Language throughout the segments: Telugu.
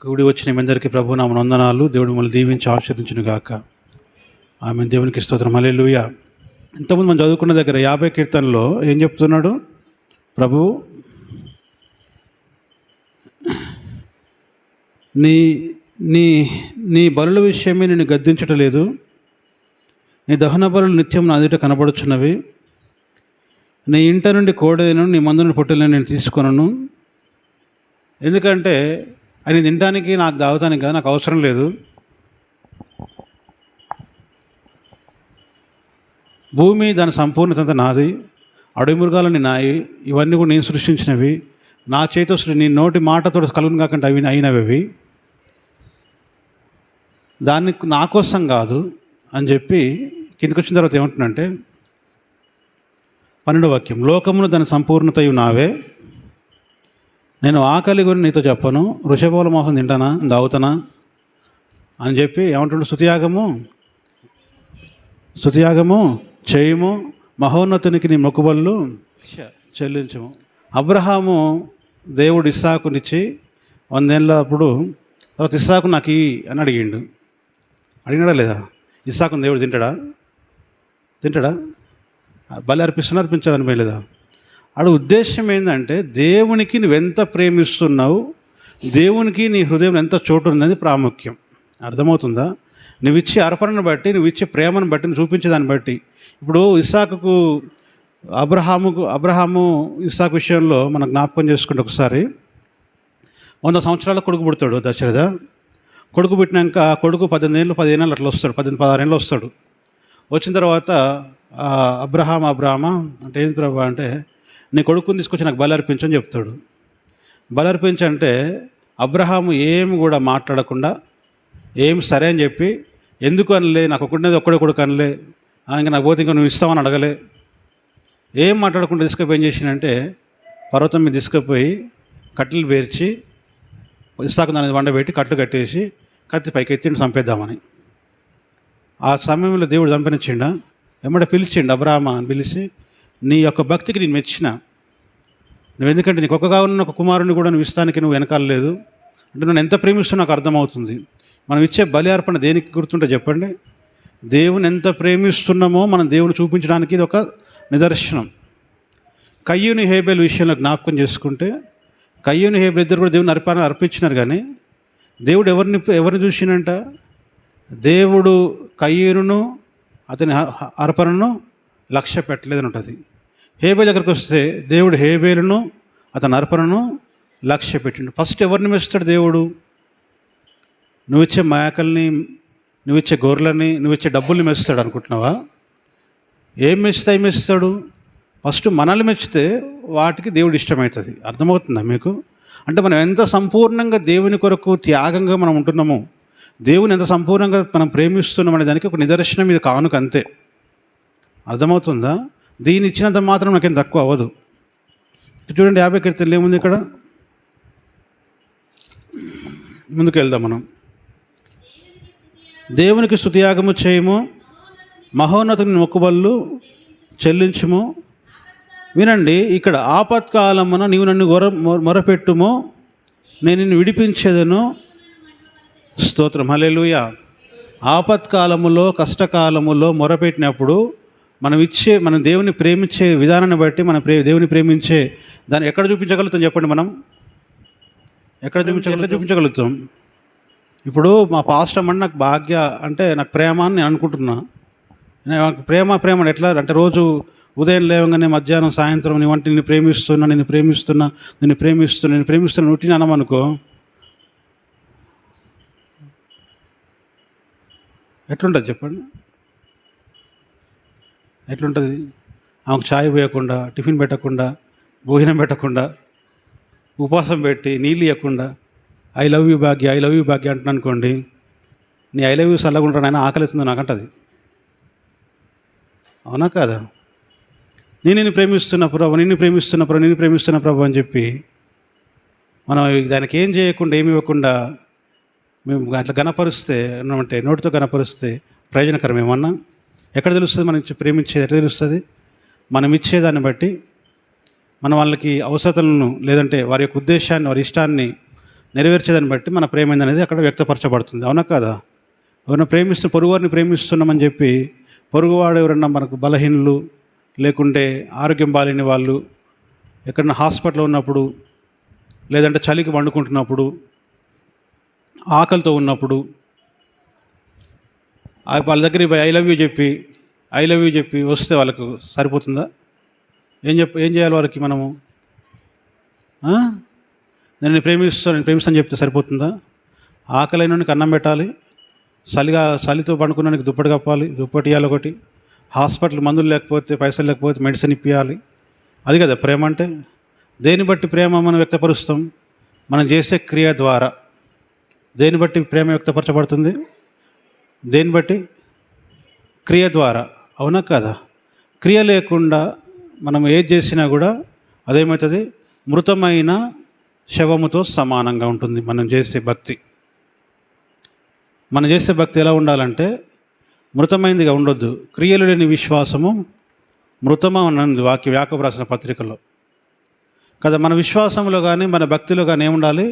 కూడి వచ్చిన మీ అందరికీ ప్రభు నామ వందనాలు. దేవుడు మిమ్మల్ని దీవించి ఆశీర్వదించును గాక. ఆమె దేవునికి స్తోత్రం. హల్లెలూయా. ఇంతకుముందు మనం చదువుకున్న దగ్గర 50 కీర్తనలో ఏం చెప్తున్నాడు ప్రభు? నీ నీ నీ బలుల విషయమే నేను గద్దించటం లేదు, నీ దహన బలులు నిత్యం నా ఎదుట కనబడుచున్నవి. నీ ఇంట నుండి కోడెను, నీ మందు నుండి పొట్టెలను నేను తీసుకొనను. ఎందుకంటే ఆయన తినడానికి నాకు దావతానికి కదా, నాకు అవసరం లేదు. భూమి దాని సంపూర్ణత నాది, అడవి మృగాలని నాయి, ఇవన్నీ కూడా నేను సృష్టించినవి. నా చేతితో నీ నోటి మాటతో కలుగును కాకుండా అవి అయినవి, దాన్ని నా కోసం కాదు అని చెప్పి కిందకు వచ్చిన తర్వాత ఏమంటున్నంటే 12వ వాక్యం, లోకమును దాని సంపూర్ణతయు నావే, నేను ఆకలి గురించి నీతో చెప్పను, వృషభముల మాంసం తింటానా దాగుతానా అని చెప్పి ఏమంటుండే, స్తుతియాగము చేయము, మహోన్నతునికి నీ మొక్కుబళ్ళు చెల్లించము. అబ్రహాము దేవుడు ఇస్సాకునిచ్చి 100 ఏళ్ళ అప్పుడు తర్వాత ఇస్సాకు నాకు అని అడిగినాడా లేదా? ఇస్సాకుని దేవుడు తింటాడా? బలి అర్పించాలని పోయలేదా? ఆడ ఉద్దేశం ఏంటంటే దేవునికి నువ్వెంత ప్రేమిస్తున్నావు, దేవునికి నీ హృదయం ఎంత చోటు ఉన్నది ప్రాముఖ్యం. అర్థమవుతుందా? నువ్వు ఇచ్చే అర్పణను బట్టి, నువ్వు ఇచ్చే ప్రేమను బట్టి, నువ్వు చూపించే దాన్ని బట్టి. ఇప్పుడు అబ్రహాము ఇస్సాకు విషయంలో మనం జ్ఞాపకం చేసుకుంటే ఒకసారి 100 సంవత్సరాల కొడుకు పుడతాడు దశరథ. కొడుకు పుట్టినాక కొడుకు 15 ఏళ్ళు అట్లా వస్తాడు, 16 ఏళ్ళు వస్తాడు. వచ్చిన తర్వాత అబ్రహామా అంటే ఏంటి ప్రభు అంటే, నీ కొడుకుని తీసుకొచ్చి నాకు బలి అర్పించని చెప్తాడు. బలి అర్పించంటే అబ్రహాము ఏమి కూడా మాట్లాడకుండా ఏం సరే అని చెప్పి, ఎందుకు అనలే, నాకు ఒక్కడే కొడుకు అనలే, ఇంకా నాకు పోతే ఇంకా నువ్వు ఇస్తామని అడగలే, ఏం మాట్లాడకుండా తీసుకుపోయి ఏం చేసినంటే పర్వతం మీద తీసుకుపోయి కట్టెలు పేర్చి ఇస్సాకు దాని వండబెట్టి కట్లు కట్టేసి కత్తి పైకి ఎత్తిండి చంపేద్దామని. ఆ సమయంలో దేవుడు చంపనిచ్చిండా? ఎమ్మడ పిలిచిండు అబ్రహామా అని పిలిచి, నీ యొక్క భక్తికి నేను మెచ్చిన, నువ్వు ఎందుకంటే నీకు ఒక్కగా ఉన్న ఒక కుమారుని కూడా నువ్వు ఇస్తానికి నువ్వు వెనకాలలేదు అంటే నన్ను ఎంత ప్రేమిస్తున్నా నాకు అర్థమవుతుంది. మనం ఇచ్చే బలి అర్పణ దేనికి గుర్తుంటే చెప్పండి? దేవుని ఎంత ప్రేమిస్తున్నామో మనం దేవుని చూపించడానికి ఇది ఒక నిదర్శనం. కయ్యూని హేబేలు విషయంలో జ్ఞాపకం చేసుకుంటే, కయ్యూని హేబేలు ఇద్దరు కూడా దేవుని అర్పించినారు, కానీ దేవుడు ఎవరిని చూసినంట? దేవుడు కయ్యూనును అతని అర్పణను లక్ష్య పెట్టలేదని ఉంటుంది. హేబేలు దగ్గరికి వస్తే దేవుడు హేబేలును అతని అర్పణను లక్ష్య పెట్టిండు. ఫస్ట్ ఎవరిని మెచ్చుతాడు దేవుడు? నువ్విచ్చే మేకల్ని, నువ్విచ్చే గొర్రెలని, నువ్విచ్చే డబ్బుల్ని మెచ్చుతాడు అనుకుంటున్నావా? ఏం మెచ్చుతాడు? ఫస్ట్ మనల్ని మెచ్చితే వాటికి దేవుడు ఇష్టమవుతుంది. అర్థమవుతుందా మీకు? అంటే మనం ఎంత సంపూర్ణంగా దేవుని కొరకు త్యాగంగా మనం ఉంటున్నామో, దేవుని ఎంత సంపూర్ణంగా మనం ప్రేమిస్తున్నాం అనే దానికి ఒక నిదర్శనం ఇది కానుక, అంతే. అర్థమవుతుందా? దీన్ని ఇచ్చినంత మాత్రం నాకేం తక్కువ అవ్వదు. చూడండి 50 కీర్తనలు ఏముంది ఇక్కడ, ముందుకు వెళ్దాం మనం. దేవునికి స్తుతియాగము చేయము, మహోన్నతుని మొక్కుబళ్ళు చెల్లించుము. వినండి, ఇక్కడ ఆపత్కాలమున నీవు నన్ను మొరపెట్టుము, నేను నిన్ను విడిపించేదను. స్తోత్రం, హల్లెలూయా. ఆపత్కాలములో, కష్టకాలములో మొరపెట్టినప్పుడు మనం దేవుని ప్రేమించే విధానాన్ని బట్టి దేవుని ప్రేమించే దాన్ని ఎక్కడ చూపించగలుగుతాం చెప్పండి? మనం ఎక్కడ చూపించగలుగుతాం? ఇప్పుడు మా పాస్టర్ అమ్మ నాకు భాగ్య అంటే నాకు ప్రేమ అని నేను అనుకుంటున్నా. ప్రేమ ఎట్లా అంటే, రోజు ఉదయం లేవగానే మధ్యాహ్నం సాయంత్రం నిన్ను ప్రేమిస్తున్నా నుట్టిని అనమనుకో, ఎట్లుంటుంది చెప్పండి? ఎట్లుంటుంది? ఆమెకు ఛాయ్ పోయకుండా, టిఫిన్ పెట్టకుండా, భోజనం పెట్టకుండా, ఉపవాసం పెట్టి నీళ్ళు ఇవ్వకుండా ఐ లవ్ యూ భాగ్య అంటున్నాను అనుకోండి, నీ ఐ లవ్ యూ చల్లగుంటాను ఆయన ఆకలిస్తుందో నాకంటది. అవునా కాదా? నిన్ను ప్రేమిస్తున్న ప్రభు అని చెప్పి మనం దానికి ఏం చేయకుండా, ఏమి ఇవ్వకుండా మేము అట్లా గణపరిస్తే అంటే నోటితో గణపరిస్తే ప్రయోజనకరం ఏమన్నా? ఎక్కడ తెలుస్తుంది మనం ప్రేమించేది? ఎట్లా తెలుస్తుంది? మనం ఇచ్చేదాన్ని బట్టి, మన వాళ్ళకి అవసరతలను లేదంటే వారి యొక్క ఉద్దేశాన్ని, వారి ఇష్టాన్ని నెరవేర్చేదాన్ని బట్టి మన ప్రేమ ఏందనేది అక్కడ వ్యక్తపరచబడుతుంది. అవునా కాదా? ఎవరైనా పొరుగువారిని ప్రేమిస్తున్నామని చెప్పి పొరుగువాడు ఎవరన్నా మనకు బలహీనులు, లేకుంటే ఆరోగ్యం బాలేని వాళ్ళు, ఎక్కడన్నా హాస్పిటల్లో ఉన్నప్పుడు, లేదంటే చలికి వండుకుంటున్నప్పుడు, ఆకలితో ఉన్నప్పుడు వాళ్ళ దగ్గరికి పోయి ఐ లవ్ యూ చెప్పి వస్తే వాళ్ళకు సరిపోతుందా? ఏం చేయాలి వారికి మనము? నేను ప్రేమిస్తాను చెప్తే సరిపోతుందా? ఆకలైనోనికి అన్నం పెట్టాలి, చలితో పండుకున్నానికి దుప్పటి కప్పాలి, దుప్పటి ఇవ్వాలి ఒకటి, హాస్పిటల్ మందులు లేకపోతే పైసలు లేకపోతే మెడిసిన్ ఇప్పియాలి. అది కదా ప్రేమ అంటే. దేని బట్టి ప్రేమ మనం వ్యక్తపరుస్తాం? మనం చేసే క్రియ ద్వారా. దేని బట్టి ప్రేమ వ్యక్తపరచబడుతుంది? దేని బట్టి? క్రియ ద్వారా. అవునా కదా? క్రియ లేకుండా మనం ఏది చేసినా కూడా అదేమవుతుంది? మృతమైన శవముతో సమానంగా ఉంటుంది మనం చేసే భక్తి. మనం చేసే భక్తి ఎలా ఉండాలంటే మృతమైనదిగా ఉండొద్దు. క్రియలు లేని విశ్వాసము మృతమన్నది వాక్యం యాకోబు రాసిన పత్రికలో కదా. మన విశ్వాసంలో కానీ మన భక్తిలో కానీ ఏముండాలి?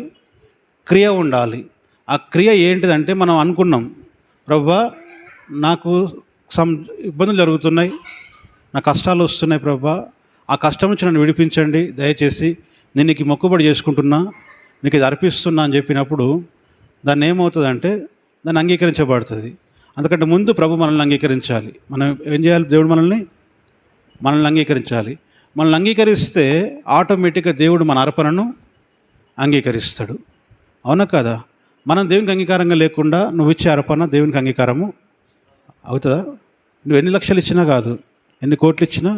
క్రియ ఉండాలి. ఆ క్రియ ఏంటిదంటే మనం అనుకున్నాం, ప్రభువా నాకు ఇబ్బందులు జరుగుతున్నాయి, నా కష్టాలు వస్తున్నాయి ప్రభువా, ఆ కష్టం నుంచి నన్ను విడిపించండి దయచేసి, నేను నీకు మొక్కుబడి చేసుకుంటున్నా, నీకు ఇది అర్పిస్తున్నా అని చెప్పినప్పుడు దాన్ని ఏమవుతుందంటే దాన్ని అంగీకరించబడుతుంది. అందుకంటే ముందు ప్రభు మనల్ని అంగీకరించాలి. మనం ఏం చేయాలి? దేవుడు మనల్ని అంగీకరించాలి. మనల్ని అంగీకరిస్తే ఆటోమేటిక్గా దేవుడు మన అర్పణను అంగీకరిస్తాడు. అవునా కదా? మనం దేవునికి అంగీకారంగా లేకుండా నువ్వు ఇచ్చే అర్పణ దేవునికి అంగీకారము అవుతుందా? నువ్వు ఎన్ని లక్షలు ఇచ్చినా కాదు, ఎన్ని కోట్లు ఇచ్చినా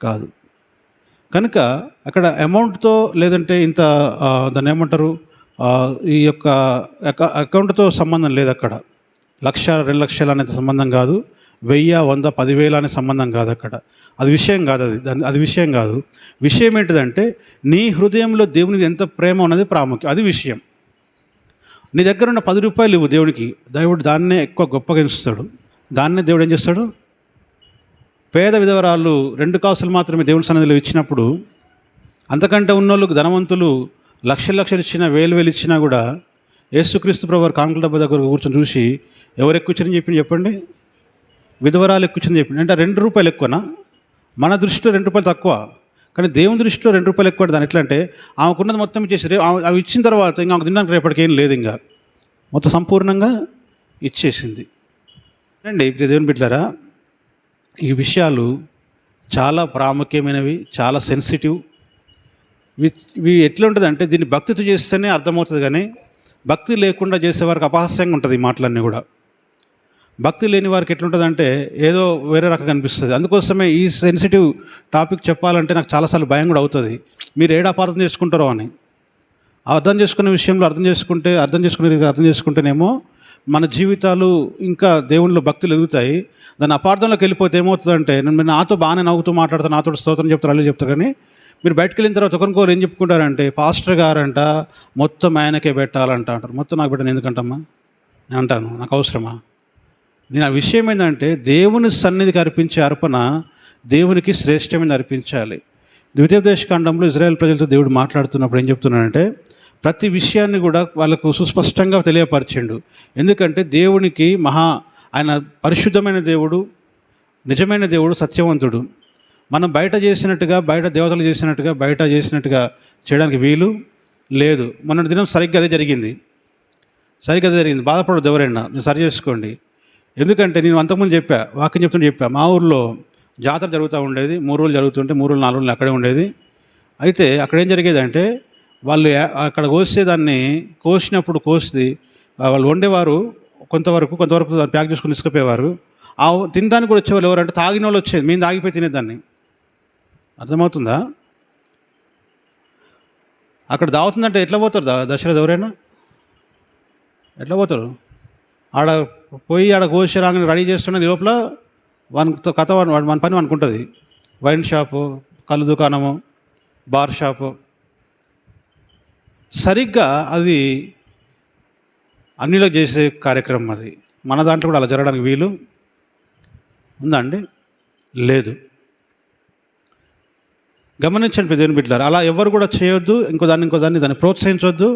కాదు. కనుక అక్కడ అమౌంట్తో లేదంటే ఇంత దాన్ని ఏమంటారు, ఈ యొక్క అకౌంట్తో సంబంధం లేదు. అక్కడ 1,00,000 2,00,000 అనేది సంబంధం కాదు, 1000 100 10,000 అనే సంబంధం కాదు. అక్కడ అది విషయం కాదు. అది విషయం కాదు. విషయం ఏంటిదంటే నీ హృదయంలో దేవునికి ఎంత ప్రేమ ఉన్నది ప్రాముఖ్యం. అది విషయం. నీ దగ్గర ఉన్న 10 రూపాయలు ఇవ్వు దేవుడికి, దేవుడు దాన్నే ఎక్కువ గొప్పగా ఎంచుతాడు. దాన్నే దేవుడు ఏం చేస్తాడు? పేద విధవరాళ్ళు 2 కాసులు మాత్రమే దేవుని సన్నిధిలో ఇచ్చినప్పుడు, అంతకంటే ఉన్నోళ్ళు ధనవంతులు లక్షలు ఇచ్చినా 1000 ఇచ్చినా కూడా యేసుక్రీస్తు ప్రభు వారు కానుకల డబ్బా దగ్గర కూర్చొని చూసి ఎవరు ఎక్కువ ఇచ్చారని చెప్పండి? విధవరాలు ఎక్కువ ఇచ్చింది చెప్పింది. అంటే 2 రూపాయలు ఎక్కువనా? మన దృష్టిలో 2 రూపాయలు తక్కువ, కానీ దేవుని దృష్టిలో 2 రూపాయలు ఎక్కువ. దాని ఎట్లా అంటే ఆమెకున్నది మొత్తం ఇచ్చేసి అవి ఇచ్చిన తర్వాత ఇంకా ఆమెకు తినడానికి రేపటికి ఏం లేదు, ఇంకా మొత్తం సంపూర్ణంగా ఇచ్చేసింది. అండి దేవుని బిడ్డలారా, ఈ విషయాలు చాలా ప్రాముఖ్యమైనవి, చాలా సెన్సిటివ్. ఇవి ఎట్లా ఉంటుందంటే దీన్ని భక్తితో చేస్తేనే అర్థమవుతుంది, కానీ భక్తి లేకుండా చేసేవారికి అపహాస్యంగా ఉంటుంది ఈ మాటలన్నీ కూడా. భక్తి లేని వారికి ఎట్లుంటుందంటే ఏదో వేరే రకంగా అనిపిస్తుంది. అందుకోసమే ఈ సెన్సిటివ్ టాపిక్ చెప్పాలంటే నాకు చాలాసార్లు భయం కూడా అవుతుంది. మీరు ఏడా అపార్థం చేసుకుంటారో అని. అర్థం చేసుకునే విషయంలో అర్థం చేసుకుంటేనేమో మన జీవితాలు ఇంకా దేవునిలో భక్తులు ఎదుగుతాయి. దాని అపార్థంలోకి వెళ్ళిపోతే ఏమవుతుందంటే నేను నాతో బాగానే నవ్వుతూ మాట్లాడతాను, నాతో స్తోత్రం చెప్తారు, అలా చెప్తారు, కానీ మీరు బయటకు వెళ్ళిన తర్వాత ఒకరికొకరు ఏం చెప్పుకుంటారంటే పాస్టర్ గారంట మొత్తం ఆయనకే పెట్టాలంట అంటారు. మొత్తం నాకు పెట్టాను ఎందుకంటమ్మా? నేను అంటాను, నాకు అవసరమా? నేను ఆ విషయం ఏంటంటే దేవుని సన్నిధికి అర్పించే అర్పణ దేవునికి శ్రేష్టమైన అర్పించాలి. ద్వితీయోపదేశకాండంలో ఇజ్రాయేల్ ప్రజలతో దేవుడు మాట్లాడుతున్నప్పుడు ఏం చెప్తున్నాడంటే ప్రతి విషయాన్ని కూడా వాళ్ళకు సుస్పష్టంగా తెలియపరిచిండు. ఎందుకంటే దేవునికి ఆయన పరిశుద్ధమైన దేవుడు, నిజమైన దేవుడు, సత్యవంతుడు. మనం బయట దేవతలు చేసినట్టుగా చేయడానికి వీలు లేదు. మొన్నటి దినం సరిగ్గా అదే జరిగింది. బాధపడదు ఎవరైనా, మీరు సరి చేసుకోండి. ఎందుకంటే నేను అంతకుముందు వాక్యం చెప్పా, మా ఊర్లో జాతర జరుగుతూ ఉండేది. 3 రోజులు జరుగుతుంటే 3 రోజులు 4 రోజులు అక్కడే ఉండేది. అయితే అక్కడ ఏం జరిగేదంటే వాళ్ళు అక్కడ కోసినప్పుడు వాళ్ళు వండేవారు, కొంతవరకు దాన్ని ప్యాక్ చేసుకుని తీసుకుపోయేవారు. తినడానికి కూడా వచ్చేవాళ్ళు ఎవరంటే తాగిన వాళ్ళు వచ్చేది, మేము తాగిపోయి తినేదాన్ని. అర్థమవుతుందా? అక్కడ దావుతుందంటే ఎట్లా పోతారు దశరథ ఎవరైనా? ఎట్లా పోతారు? ఆడ కోసి రాగానే రెడీ చేస్తున్నది లోపల మన పని అనుకుంటుంది. వైన్ షాపు, కళ్ళు దుకాణము, బార్ షాపు. సరిగ్గా అది అన్నిలో చేసే కార్యక్రమం అది. మన దాంట్లో కూడా అలా జరగడానికి వీలు ఉందా అండి? లేదు. గమనించండి దేవుని బిడ్డలారా, అలా ఎవరు కూడా చేయొద్దు. ఇంకో దాన్ని ప్రోత్సహించవద్దు.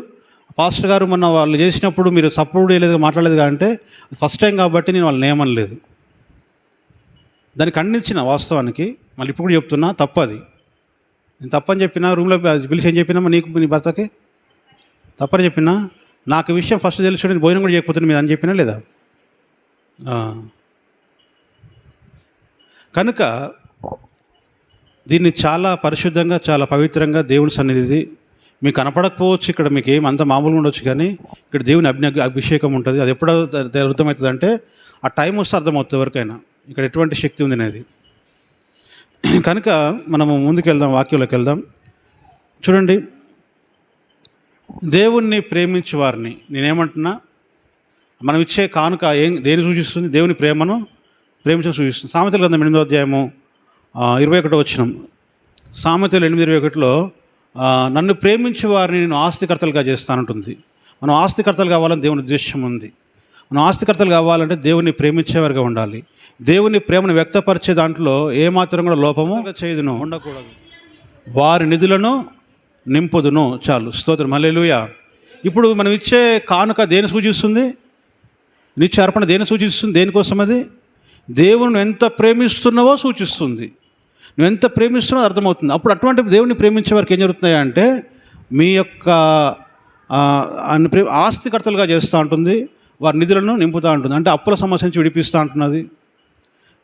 పాస్టర్ గారు మొన్న వాళ్ళు చేసినప్పుడు మీరు సపోర్ట్ చేయలేదు, మాట్లాడలేదు అంటే ఫస్ట్ టైం కాబట్టి నేను వాళ్ళని ఏమనలేదు. దాన్ని ఖండించిన వాస్తవానికి. మళ్ళీ ఇప్పుడు చెప్తున్నా, తప్పది. నేను తప్పని చెప్పినా, రూమ్లో పిలిచి ఏం చెప్పినా నీకు నీ భర్తకి తప్పని చెప్పినా, నాకు విషయం ఫస్ట్ తెలిసి నేను భోజనం కూడా చేయకపోతున్నా మీద అని చెప్పినా లేదా? కనుక దీన్ని చాలా పరిశుద్ధంగా, చాలా పవిత్రంగా దేవుని సన్నిధిది. మీకు కనపడకపోవచ్చు, ఇక్కడ మీకు ఏం అంత మామూలుగా ఉండొచ్చు, కానీ ఇక్కడ దేవుని అభిషేకం ఉంటుంది. అది ఎప్పుడో అర్థమవుతుంది అంటే ఆ టైం వస్తే అర్థమవుతుంది ఎవరికైనా ఇక్కడ ఎటువంటి శక్తి ఉంది అనేది. కనుక మనము ముందుకెళ్దాం, వాక్యంలోకి వెళ్దాం. చూడండి, దేవుణ్ణి ప్రేమించే వారిని నేనేమంటున్నా, మనం ఇచ్చే కానుక దేని సూచిస్తుంది? దేవుని ప్రేమను ప్రేమించడం సూచిస్తుంది. సామెతల గ్రంథం 8వ అధ్యాయము 21వ వచనం. సామెతలు 8:21లో నన్ను ప్రేమించే వారిని నేను ఆస్తికర్తలుగా చేస్తానంటుంది. మనం ఆస్తికర్తలు కావాలని దేవుని ఉద్దేశం ఉంది. మనం ఆస్తికర్తలు కావాలంటే దేవుని ప్రేమించేవారుగా ఉండాలి. దేవుని ప్రేమను వ్యక్తపరిచే దాంట్లో ఏమాత్రం కూడా లోపము చేయదును, ఉండకూడదు. వారి నిధులను నింపుదును. చాలు, స్తోత్రం, హల్లెలూయా. ఇప్పుడు మనం ఇచ్చే కానుక దేని సూచిస్తుంది? నిత్య అర్పణ దేని సూచిస్తుంది? దేనికోసం? అది దేవుని ఎంత ప్రేమిస్తున్నావో సూచిస్తుంది. నువ్వు ఎంత ప్రేమిస్తున్నావో అర్థమవుతుంది. అప్పుడు అటువంటి దేవుని ప్రేమించే వారికి ఏం జరుగుతున్నాయి అంటే మీ యొక్క ఆస్తికర్తలుగా చేస్తూ ఉంటుంది, వారి నిధులను నింపుతూ ఉంటుంది. అంటే అప్పుల సమస్య నుంచి విడిపిస్తూ ఉంటున్నది.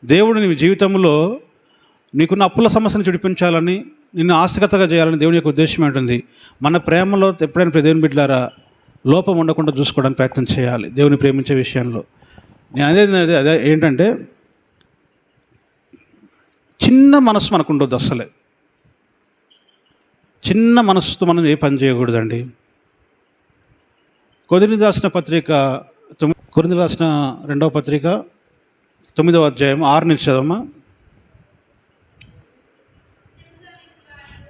దేవుడు నీ జీవితంలో నీకున్న అప్పుల సమస్య నుంచి విడిపించాలని, నిన్ను ఆస్తికర్తగా చేయాలని దేవుని యొక్క ఉద్దేశం ఉంటుంది. మన ప్రేమలో ఎప్పుడైనా దేవుని బిడ్డలారా లోపం ఉండకుండా చూసుకోవడానికి ప్రయత్నం చేయాలి దేవుని ప్రేమించే విషయంలో. నేను అదే ఏంటంటే, చిన్న మనసు మనకు ఉండొద్దు. అస్సలే చిన్న మనసుతో మనం ఏ పని చేయకూడదండి. కొరింథీయులకు రాసిన పత్రిక, కొరింథీయులకు రాసిన 2వ పత్రిక 9వ అధ్యాయం 6 నుంచి చదవమ్మా.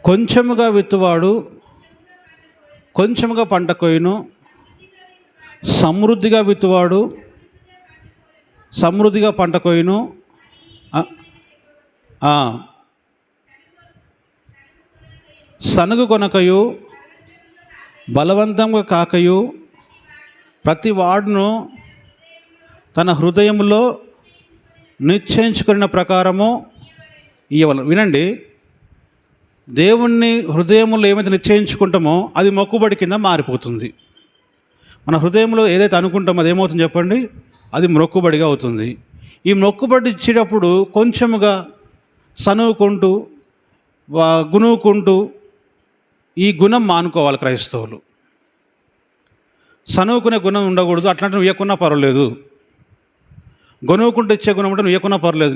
కొంచెముగా విత్తువాడు కొంచెముగా పంట కోయును, సమృద్ధిగా విత్తువాడు సమృద్ధిగా పంట కోయును. సనుగు కొనకయు బలవంతంగా కాకయు ప్రతి వాడును తన హృదయంలో నిశ్చయించుకున్న ప్రకారము ఇవ్వవలెను. వినండి, దేవుణ్ణి హృదయంలో ఏమైతే నిశ్చయించుకుంటామో అది మొక్కుబడి కింద మారిపోతుంది. మన హృదయంలో ఏదైతే అనుకుంటామో అది ఏమవుతుంది చెప్పండి? అది మొక్కుబడిగా అవుతుంది. ఈ మొక్కుబడి ఇచ్చేటప్పుడు కొంచెముగా సనువుకుంటూ గునువుకుంటూ ఈ గుణం మానుకోవాలి క్రైస్తవులు. సనువుకునే గుణం ఉండకూడదు. అట్లాంటి నువ్వు ఇవ్వకున్నా పర్వాలేదు. గొనువుకుంటూ ఇచ్చే గుణం ఉంటే నువ్వు ఇవ్వకున్నా పర్వాలేదు.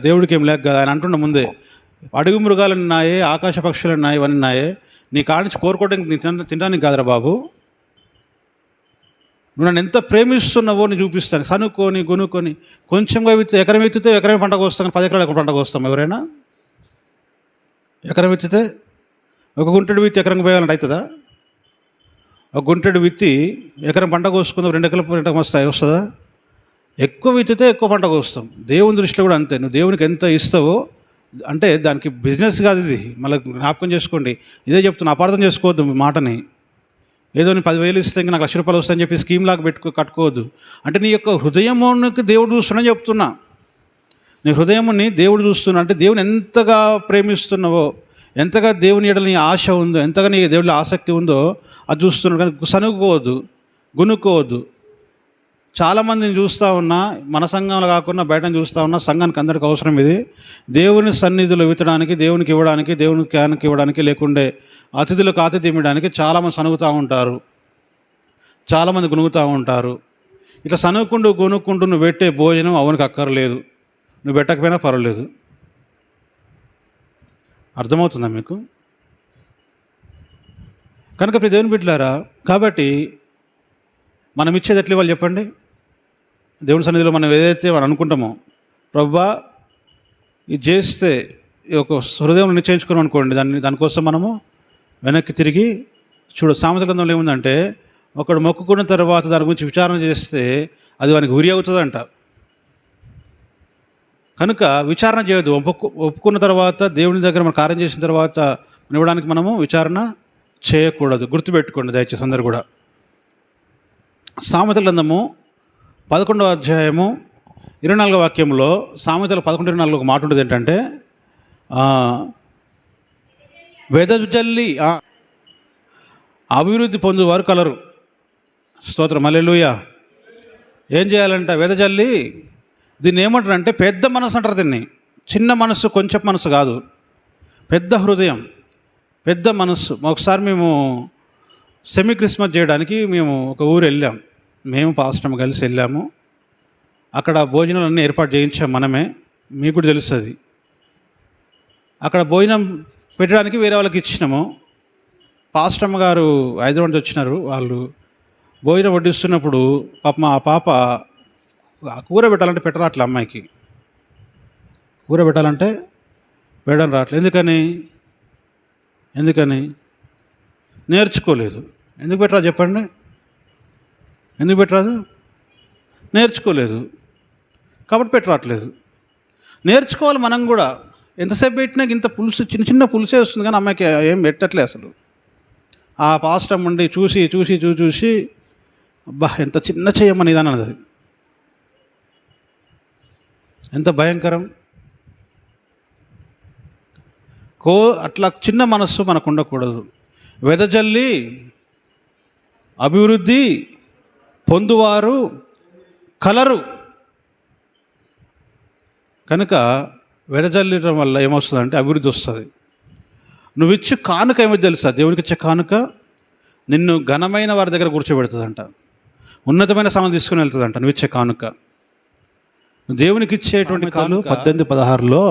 దేవుడికి ఏం లేక కదా ఆయన అంటున్న ముందే, అడుగు మృగాలు ఉన్నాయే, ఆకాశ పక్షులు ఉన్నాయి, ఇవన్నీ ఉన్నాయే, నీ కాడించి కోరుకోవడానికి తినడానికి కాదురా బాబు, నువ్వు నన్ను ఎంత ప్రేమిస్తున్నావో నేను చూపిస్తాను. సనుక్కొని గొనుక్కొని కొంచెంగా ఎకరం ఎత్తితే ఎకరమే పంటకు వస్తాం, 10 ఎకరాలకు పంటకు వస్తాం. ఎవరైనా ఎకరం ఎత్తితే ఒక గుంటెడు విత్తి ఎకరం పోయాలంటే అవుతుందా? ఒక గుంటెడు విత్తి ఎకరం పంట కోసుకుందాం, 2 ఎకరాల పంటకు వస్తుందా? ఎక్కువ విత్తితే ఎక్కువ పంటకు వస్తాం. దేవుని దృష్టిలో కూడా అంతే. నువ్వు దేవునికి ఎంత ఇస్తావో, అంటే దానికి బిజినెస్ కాదు ఇది. మళ్ళీ జ్ఞాపకం చేసుకోండి, ఇదే చెప్తున్నా, అపార్థం చేసుకోవద్దు మాటని. ఏదో నేను 10,000 ఇస్తే ఇంకా నాకు ₹1,00,000 వస్తాయని చెప్పి స్కీమ్ లాగా కట్టుకోవద్దు. అంటే నీ యొక్క హృదయమునికి దేవుడు చూస్తున్నాడని చెప్తున్నా. నీ హృదయముని దేవుడు చూస్తున్నా అంటే దేవుని ఎంతగా ప్రేమిస్తున్నావో, ఎంతగా దేవుని ఎడల నీ ఆశ ఉందో, ఎంతగా నీ దేవుడి ఆసక్తి ఉందో అది చూస్తున్నాడు. కానీ సనుక్కోవద్దు, గునుక్కోవద్దు. చాలామందిని చూస్తూ ఉన్నా, మన సంఘంలో కాకుండా బయట చూస్తూ ఉన్నా, సంఘానికి అందరికి అవసరం ఇది. దేవుని సన్నిధిలో విత్తడానికి, దేవునికి ఇవ్వడానికి, దేవునికి క్యానికి ఇవ్వడానికి, లేకుండే అతిథులకు ఆతిథ్యం ఇవ్వడానికి చాలామంది సనుగుతూ ఉంటారు, చాలామంది గునుగుతూ ఉంటారు. ఇట్లా సనుక్కుంటూ గునుక్కుంటూ నువ్వు పెట్టే భోజనం అవునికి అక్కర్లేదు, నువ్వు పెట్టకపోయినా పర్వాలేదు. అర్థమవుతుందా మీకు? కనుక ఇప్పుడు దేవుని బిడ్డలారా, కాబట్టి మనం ఇచ్చేది ఎట్లా ఇవ్వాలి చెప్పండి? దేవుని సన్నిధిలో మనం ఏదైతే మనం అనుకుంటామో, ప్రభువా ఇది చేస్తే ఒక హృదయం నిశ్చయించుకున్నాం అనుకోండి, దానికోసం మనము వెనక్కి తిరిగి సామెతల గ్రంథంలో ఏముందంటే, ఒకడు మొక్కుకున్న తర్వాత దాని గురించి విచారణ చేస్తే అది వానికి ఉరి అవుతుందంట. కనుక విచారణ చేయొద్దు. ఒప్పుకున్న తర్వాత దేవుని దగ్గర మనం కార్యం చేసిన తర్వాత ఇవ్వడానికి మనము విచారణ చేయకూడదు. గుర్తుపెట్టుకోండి దయచేసి అందరు కూడా. సామెతల గ్రంథము 11వ అధ్యాయము 24వ వాక్యంలో, సామెతలు 11:24 ఒక మాట ఉంటుంది ఏంటంటే, వెదజల్లి అభివృద్ధి పొందువారు కలరు. స్తోత్రం, హల్లెలూయా. ఏం చేయాలంట? వెదజల్లి. దీన్ని ఏమంటారంటే పెద్ద మనసు అంటారు దీన్ని. చిన్న మనసు, కొంచెం మనసు కాదు, పెద్ద హృదయం, పెద్ద మనస్సు. ఒకసారి మేము సెమీ క్రిస్మస్ చేయడానికి మేము ఒక ఊరు వెళ్ళాం. మేము పాస్టమ్ కలిసి వెళ్ళాము. అక్కడ భోజనాలన్నీ ఏర్పాటు చేయించాం మనమే. మీకు కూడా తెలుస్తుంది. అక్కడ భోజనం పెట్టడానికి వేరే వాళ్ళకి ఇచ్చినాము. పాస్టమ్ గారు హైదరాబాద్ నుంచి వచ్చినారు. వాళ్ళు భోజనం వడ్డిస్తున్నప్పుడు పాప ఆ పాప కూర పెట్టాలంటే పెట్టరాట్లే. అమ్మాయికి కూర పెట్టాలంటే పెట్టడం రావట్లేదు. ఎందుకని నేర్చుకోలేదు. ఎందుకు పెట్టరాదు చెప్పండి? ఎందుకు పెట్టరాదు? నేర్చుకోలేదు కాబట్టి పెట్టరాట్లేదు. నేర్చుకోవాలి మనం కూడా. ఎంతసేపు పెట్టినా ఇంత పులుసు, చిన్న చిన్న పులుసే వస్తుంది కానీ అమ్మాయికి ఏం పెట్టట్లే అసలు. ఆ పాస్టమ్ ఉండి చూసి అబ్బా ఎంత చిన్న చేయమని ఇదని అన్నది. ఎంత భయంకరం! అట్లా చిన్న మనస్సు మనకు ఉండకూడదు. వెదజల్లి అభివృద్ధి పొందువారు కలరు. కనుక వెదజల్లడం వల్ల ఏమొస్తుందంటే అభివృద్ధి వస్తుంది. నువ్వు ఇచ్చే కానుక ఏమో తెలుసా? దేవునికి ఇచ్చే కానుక నిన్ను ఘనమైన వారి దగ్గర కూర్చోబెడుతుందంట, ఉన్నతమైన స్థానం తీసుకుని వెళ్తుందంట. నువ్వు ఇచ్చే కానుక, దేవునికి ఇచ్చేటువంటి కానుక 18:16లో,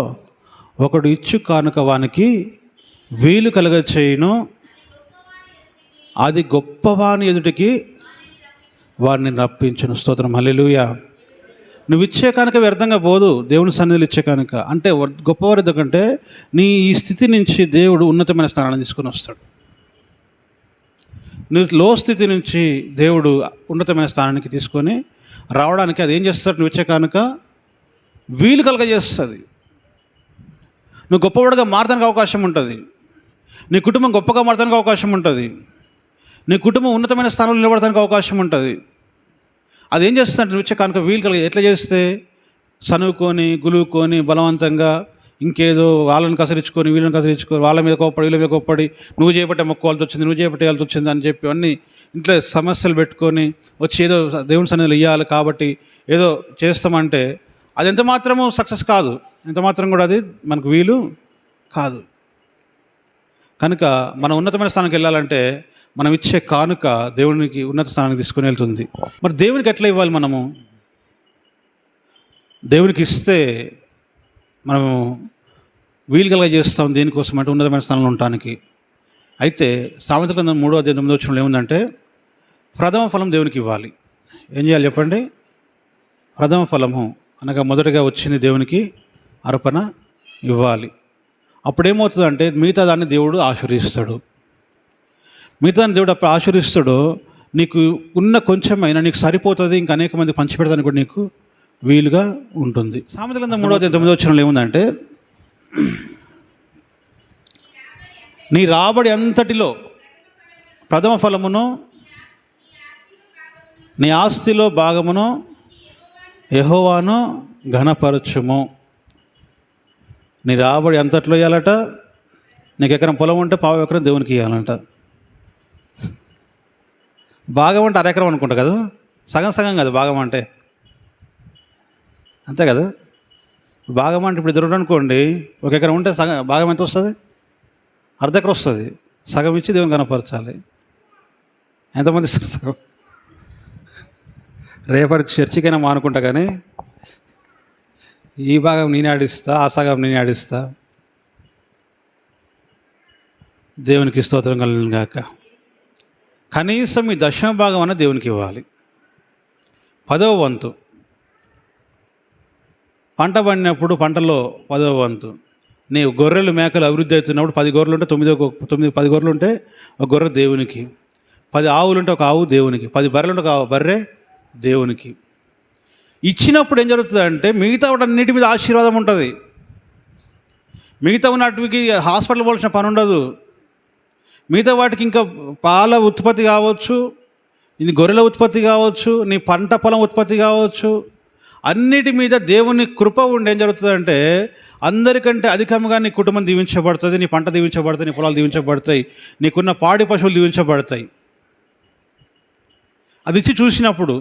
ఒకడు ఇచ్చు కానుక వానికి వీలు కలగ చేయును, అది గొప్పవాని ఎదుటికి వారిని రప్పించును. స్తోత్రం, హల్లెలూయా. నువ్వు ఇచ్చే కానుక వ్యర్థంగా పోదు. దేవుని సన్నిధిలో ఇచ్చే కానుక అంటే గొప్పవారి ఎందుకంటే నీ ఈ స్థితి నుంచి దేవుడు ఉన్నతమైన స్థానాన్ని తీసుకొని వస్తాడు. నువ్వు లో స్థితి నుంచి దేవుడు ఉన్నతమైన స్థానానికి తీసుకొని రావడానికి అది ఏం చేస్తాడు? నువ్వు ఇచ్చే కానుక వీలు కలగజేస్తుంది. నువ్వు గొప్పవాడుగా మారడానికి అవకాశం ఉంటుంది. నీ కుటుంబం గొప్పగా మారడానికి అవకాశం ఉంటుంది. నీ కుటుంబం ఉన్నతమైన స్థానంలో నిలబడడానికి అవకాశం ఉంటుంది. అదేం చేస్తుందంటే నువ్వు ఇచ్చే కానుక వీలు కలిగి. ఎట్లా చేస్తే? చనువుకొని గులువుకొని బలవంతంగా ఇంకేదో వాళ్ళని కసరించుకొని వీళ్ళని కసరించుకొని వాళ్ళ మీద కోప్పడి వీళ్ళ మీద కోప్పడి నువ్వు చేపట్టే మొక్కవాల్సి వచ్చింది, నువ్వు చేపట్టే వాళ్ళతో వచ్చింది అని చెప్పి అన్నీ ఇంట్లో సమస్యలు పెట్టుకొని వచ్చి ఏదో దేవుని సన్నిధిలో ఇవ్వాలి కాబట్టి ఏదో చేస్తామంటే అది ఎంత మాత్రము సక్సెస్ కాదు. ఎంత మాత్రం కూడా అది మనకు వీలు కాదు. కనుక మనం ఉన్నతమైన స్థానానికి వెళ్ళాలంటే మనం ఇచ్చే కానుక దేవునికి ఉన్నత స్థానానికి తీసుకుని వెళ్తుంది. మరి దేవునికి ఎట్లా ఇవ్వాలి? మనము దేవునికి ఇస్తే మనము వీలు కలగ చేస్తాం. దేనికోసం అంటే ఉన్నతమైన స్థానంలో ఉండటానికి. అయితే సామెతల గ్రంథం 3:9 ఏముందంటే ప్రథమ ఫలం దేవునికి ఇవ్వాలి. ఏం చేయాలి చెప్పండి? ప్రథమ ఫలము అనగా మొదటగా వచ్చింది దేవునికి అర్పణ ఇవ్వాలి. అప్పుడేమవుతుందంటే మిగతా దాన్ని దేవుడు ఆశీర్వదిస్తాడు. మిగతా దేవుడు అప్పుడు ఆశీర్వదిస్తాడో నీకు ఉన్న కొంచెమైనా నీకు సరిపోతుంది. ఇంకా అనేక మంది పంచిపెడతానికి కూడా నీకు వీలుగా ఉంటుంది. సామెతల గ్రంథం 3:9 ఏముందంటే నీ రాబడి అంతటిలో ప్రథమ ఫలమును నీ ఆస్తిలో భాగమును యెహోవాను ఘనపరచుము. నీ రాబడి అంతట్లో ఇవ్వాలట. నీకు ఎకరం పొలం ఉంటే పావు ఎకరం దేవునికి ఇవ్వాలంట. భాగం అంటే అరెకరం అనుకుంటా కదా, సగం కదా భాగం అంటే. అంతే కదా. భాగం అంటే ఇప్పుడు ఇద్దరు అనుకోండి, ఒక ఎకరం ఉంటే సగం భాగం ఎంత వస్తుంది? అర్ధ ఎకరం వస్తుంది. సగం ఇచ్చి దేవుని కనపరచాలి. ఎంతమంది ఇస్తారు సగం? రేపటి చర్చికైనా మానుకుంటా కానీ ఈ భాగం నేనే ఆడిస్తా, ఆ సగం నేనే ఆడిస్తా. దేవునికి స్తోత్రం కలుగును గాక. కనీసం ఈ 10వ భాగం అన్న దేవునికి ఇవ్వాలి. 10వ వంతు పంట పండినప్పుడు పంటలో 10వ వంతు. నీ గొర్రెలు మేకలు అభివృద్ధి అవుతున్నప్పుడు 10 గొర్రెలు ఉంటే 10 గొర్రెలు ఉంటే ఒక గొర్రె దేవునికి, 10 ఆవులు ఉంటే ఒక ఆవు దేవునికి, 10 బర్రెలు ఉంటే ఒక బర్రె దేవునికి. ఇచ్చినప్పుడు ఏం జరుగుతుందంటే మిగతా అన్నిటి మీద ఆశీర్వాదం ఉంటుంది. మిగతా ఉన్నటికి హాస్పిటల్ పోవాల్సిన పని ఉండదు. మిగతా వాటికి ఇంకా పాల ఉత్పత్తి కావచ్చు, నీ గొర్రెల ఉత్పత్తి కావచ్చు, నీ పంట పొలం ఉత్పత్తి కావచ్చు, అన్నిటి మీద దేవుని కృప ఉండి ఏం జరుగుతుందంటే అందరికంటే అధికంగా నీ కుటుంబం దీవించబడుతుంది, నీ పంట దీవించబడుతుంది, నీ పొలాలు దీవించబడతాయి, నీకున్న పాడి పశువులు దీవించబడతాయి. అది ఇచ్చి చూసినప్పుడు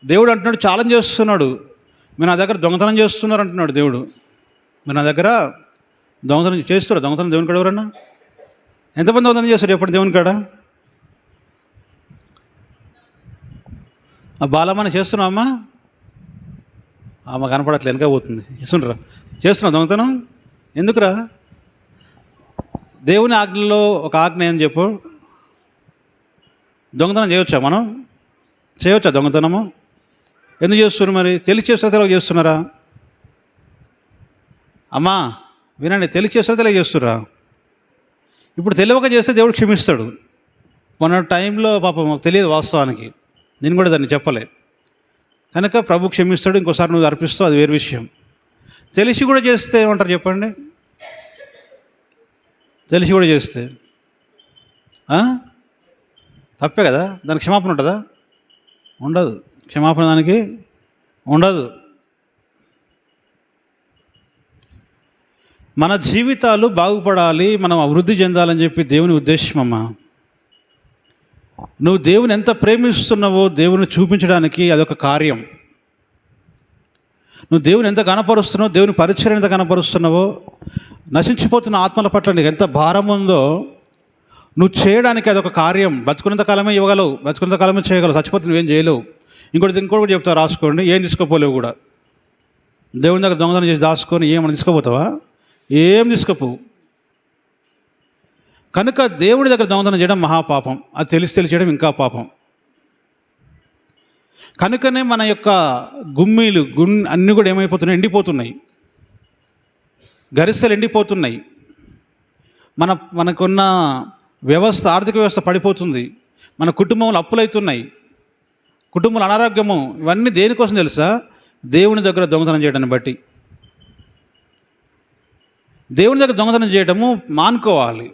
దేవుడు అంటున్నాడు, ఛాలెంజ్ చేస్తున్నాడు, మీరు నా దగ్గర దొంగతనం చేస్తున్నారు అంటున్నాడు దేవుడు. మీరు నా దగ్గర దొంగతనం చేస్తున్నారు. దొంగతనం దేవుని కాడ ఎవరన్నా ఎంతమంది దొంగతనం చేస్తారు ఎప్పుడు దేవుని కాడ? ఆ బాలమ్మని చేస్తున్నావమ్మా? ఆమె కనపడట్లే, వెనక పోతుంది. ఇస్తుండ్రా చేస్తున్నావు దొంగతనం? ఎందుకురా? దేవుని ఆజ్ఞలో ఒక ఆజ్ఞ ఏం చెప్పు. దొంగతనం చేయవచ్చా? మనం చేయవచ్చా దొంగతనము? ఎందుకు చేస్తున్నారు మరి? తెలిసి చేస్తారా తెలియక చేస్తున్నారా? అమ్మా వినండి, తెలిసి చేస్తారా తెలియక చేస్తుర్రా? ఇప్పుడు తెలియక చేస్తే దేవుడు క్షమిస్తాడు. మొన్న టైంలో పాపం మాకు తెలియదు వాస్తవానికి, నేను కూడా దాన్ని చెప్పలే కనుక ప్రభు క్షమిస్తాడు. ఇంకోసారి నువ్వు అర్పిస్తావు, అది వేరే విషయం. తెలిసి కూడా చేస్తే ఏమంటారు చెప్పండి? తెలిసి కూడా చేస్తే తప్పే కదా, దానికి క్షమాపణ ఉంటుందా? ఉండదు. క్షమాపణ దానికి ఉండదు. మన జీవితాలు బాగుపడాలి, మనం అభివృద్ధి చెందాలని చెప్పి దేవుని ఉద్దేశం అమ్మా. నువ్వు దేవుని ఎంత ప్రేమిస్తున్నావో దేవుని చూపించడానికి అదొక కార్యం. నువ్వు దేవుని ఎంత కనపరుస్తున్నావో, దేవుని పరిచయం ఎంత కనపరుస్తున్నావో, నశించిపోతున్న ఆత్మల పట్ల నీకు ఎంత భారం ఉందో నువ్వు చేయడానికి అదొక కార్యం. బతుకున్నంత కాలమే ఇవ్వగలవు, బతుకున్నంత కాలమే చేయగలవు, చచ్చిపోతే నువ్వేం చేయలేవు. ఇంకోటి కూడా చెప్తావు, రాసుకోండి. ఏం తీసుకోపోలేవు కూడా. దేవుని దగ్గర దొంగతనం చేసి దాచుకొని ఏమన్నా తీసుకోపోతావా? ఏం తీసుకోపోవు. కనుక దేవుడి దగ్గర దొంగతనం చేయడం మహాపాపం. అది తెలిసి చేయడం ఇంకా పాపం. కనుకనే మన యొక్క గుమ్మీలు అన్నీ కూడా ఏమైపోతున్నాయి? ఎండిపోతున్నాయి. గరిస్తలు ఎండిపోతున్నాయి. మనకున్న వ్యవస్థ, ఆర్థిక వ్యవస్థ పడిపోతుంది. మన కుటుంబంలో అప్పులవుతున్నాయి, కుటుంబంలో అనారోగ్యము. ఇవన్నీ దేనికోసం తెలుసా? దేవుని దగ్గర దొంగతనం చేయడాన్ని బట్టి. దేవుని దగ్గర దొంగతనం చేయడము మానుకోవాలి.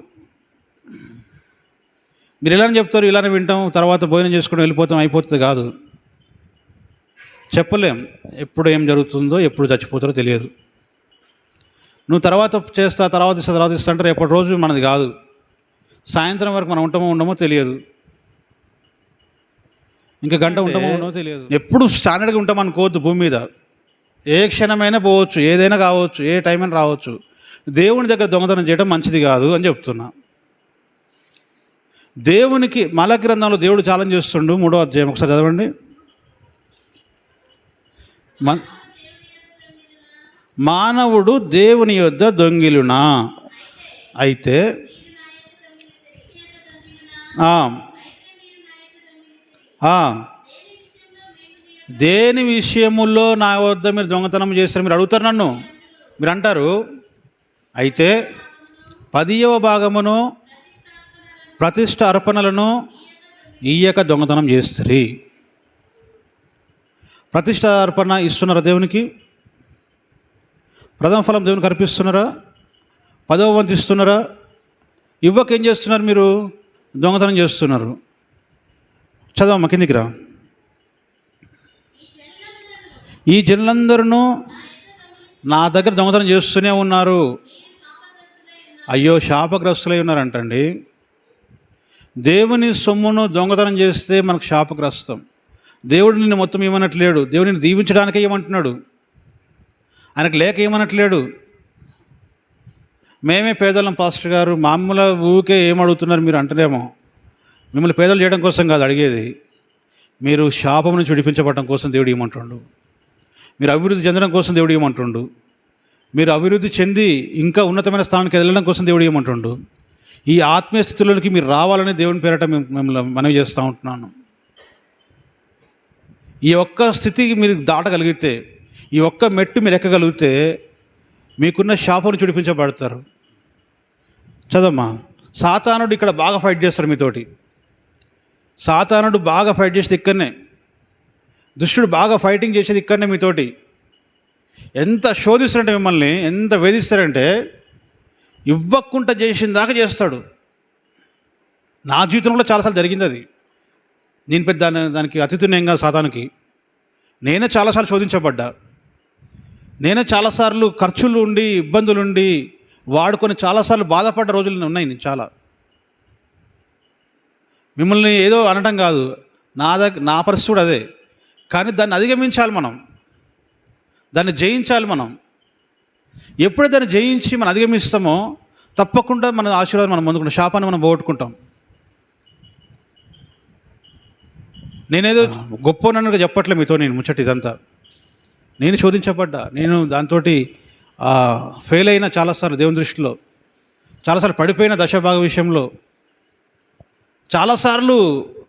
మీరు ఇలానే చెప్తారు, ఇలానే వింటాం, తర్వాత భోజనం చేసుకుని వెళ్ళిపోతాం, అయిపోతుంది కాదు. చెప్పలేం ఎప్పుడు ఏం జరుగుతుందో, ఎప్పుడు చచ్చిపోతారో తెలియదు. నువ్వు తర్వాత ఇస్తా అంటే రేపటి రోజు మనది కాదు. సాయంత్రం వరకు మనం ఉండమో తెలియదు, ఇంకా గంట ఉండమో తెలియదు. ఎప్పుడు స్టాండర్డ్గా ఉంటాం అనుకోవద్దు. భూమి మీద ఏ క్షణమైనా పోవచ్చు, ఏదైనా కావచ్చు, ఏ టైం అయినా రావచ్చు. దేవుని దగ్గర దొంగతనం చేయడం మంచిది కాదు అని చెప్తున్నా. దేవునికి మలాకి గ్రంథంలో దేవుడు ఛాలెంజ్ చేస్తుండు. 3వ అధ్యాయం ఒకసారి చదవండి. మానవుడు దేవుని యొద్ద దొంగిలునా? అయితే దేని విషయముల్లో నా వద్ద మీరు దొంగతనం చేస్తారు? మీరు అడుగుతారు నన్ను, మీరు అంటారు. అయితే 10వ భాగమును ప్రతిష్ఠ అర్పణలను ఇయ్యక దొంగతనం చేస్తారు. ప్రతిష్ఠ అర్పణ ఇస్తున్నారా దేవునికి? ప్రథమ ఫలం దేవునికి అర్పిస్తున్నారా? 10వ వంతు ఇస్తున్నారా? ఇవ్వక ఏం చేస్తున్నారు? మీరు దొంగతనం చేస్తున్నారు. చదవమ్మా, కిందికి రా. ఈ జనులందరూ నా దగ్గర దొంగతనం చేస్తూనే ఉన్నారు, అయ్యో శాపగ్రస్తులై ఉన్నారంటండి. దేవుని సొమ్మును దొంగతనం చేస్తే మనకు శాపగ్రస్తం. దేవుడు నిన్ను మొత్తం ఏమనట్లేడు, దేవుడిని దీవించడానికే ఏమంటున్నాడు, ఆయనకు లేక ఏమనట్లేడు. మేమే పేదలం పాస్టర్ గారు, మామూలు ఊకే ఏమడుగుతున్నారు మీరు అంటేనేమో. మిమ్మల్ని పేదలు చేయడం కోసం కాదు అడిగేది, మీరు శాపం నుంచి విడిపించబడడం కోసం దేవుడు ఏమంటుండు, మీరు అభివృద్ధి చెందడం కోసం దేవుడు ఏమంటుండు, మీరు అభివృద్ధి చెంది ఇంకా ఉన్నతమైన స్థానానికి వెళ్ళడం కోసం దేవుడు ఏమంటుండు. ఈ ఆత్మీయ స్థితిలోనికి మీరు రావాలని దేవుని పేరట మిమ్మల్ని మనవి చేస్తూ ఉంటున్నాను. ఈ ఒక్క స్థితికి మీరు దాటగలిగితే, ఈ ఒక్క మెట్టు మీరు ఎక్కగలిగితే మీకున్న శాపం చూడిపించబడతారు. చదమ్మా. సాతానుడు ఇక్కడ బాగా ఫైట్ చేస్తాడు మీతోటి. సాతానుడు బాగా ఫైట్ చేసేది ఇక్కడనే, దుష్టుడు బాగా ఫైటింగ్ చేసేది ఇక్కడనే మీతోటి. ఎంత శోధిస్తారంటే మిమ్మల్ని, ఎంత వేధిస్తారంటే ఇవ్వకుండా చేసిన దాకా చేస్తాడు. నా జీవితంలో చాలాసార్లు జరిగింది అది. నేను పెద్ద దానికి అతిథిని ఏం కాదు సాతానుకి. నేనే చాలాసార్లు శోధించబడ్డా. నేనే చాలాసార్లు ఖర్చులు ఉండి, ఇబ్బందులుండి, వాడుకొని చాలాసార్లు బాధపడ్డ రోజులు ఉన్నాయి నేను చాలా. మిమ్మల్ని ఏదో అనడం కాదు, నా పరిస్థితి కూడా అదే. కానీ దాన్ని అధిగమించాలి మనం, దాన్ని జయించాలి మనం. ఎప్పుడైతే దాన్ని జయించి మనం అధిగమిస్తామో తప్పకుండా మన ఆశీర్వాదం మనం పొందుకుంటాం, శాపాన్ని మనం పోగొట్టుకుంటాం. నేనేదో గొప్పనన్నగా చెప్పట్లే మీతో నేను ముచ్చట. ఇదంతా నేను శోధించబడ్డా, నేను దాంతో ఫెయిల్ అయిన చాలాసార్లు దేవుని దృష్టిలో, చాలాసార్లు పడిపోయిన దశభాగ విషయంలో, చాలాసార్లు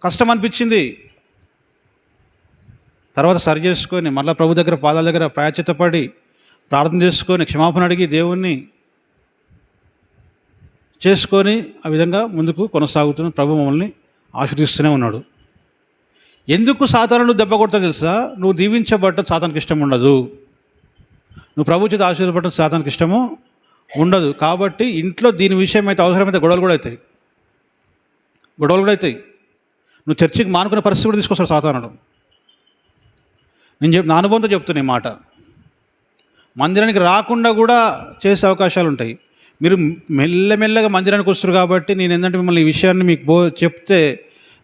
కష్టం అనిపించింది. తర్వాత సరి చేసుకొని మళ్ళీ ప్రభు దగ్గర పాదాల దగ్గర ప్రాయశ్చిత్తపడి ప్రార్థన చేసుకొని క్షమాపణ అడిగి దేవుణ్ణి చేసుకొని ఆ విధంగా ముందుకు కొనసాగుతున్న ప్రభు మమ్మల్ని ఆశీర్దిస్తూనే ఉన్నాడు. ఎందుకు సాతాను దెబ్బ కొడతా తెలుసా? నువ్వు దీవించబడటం సాతానికి ఇష్టం ఉండదు, నువ్వు ప్రభు చేత ఆశీర్వపడటం సాతానికి ఇష్టము ఉండదు. కాబట్టి ఇంట్లో దీని విషయం అయితే అవసరమైతే గొడవలు కూడా అవుతాయి. నువ్వు చర్చికి మానుకునే పరిస్థితి కూడా తీసుకొస్తాడు సాతానుడు. నా అనుభవంతో చెప్తున్నా ఈ మాట. మందిరానికి రాకుండా కూడా చేసే అవకాశాలు ఉంటాయి. మీరు మెల్లమెల్లగా మందిరానికి వస్తారు కాబట్టి నేను ఏంటంటే మిమ్మల్ని ఈ విషయాన్ని మీకు చెప్తే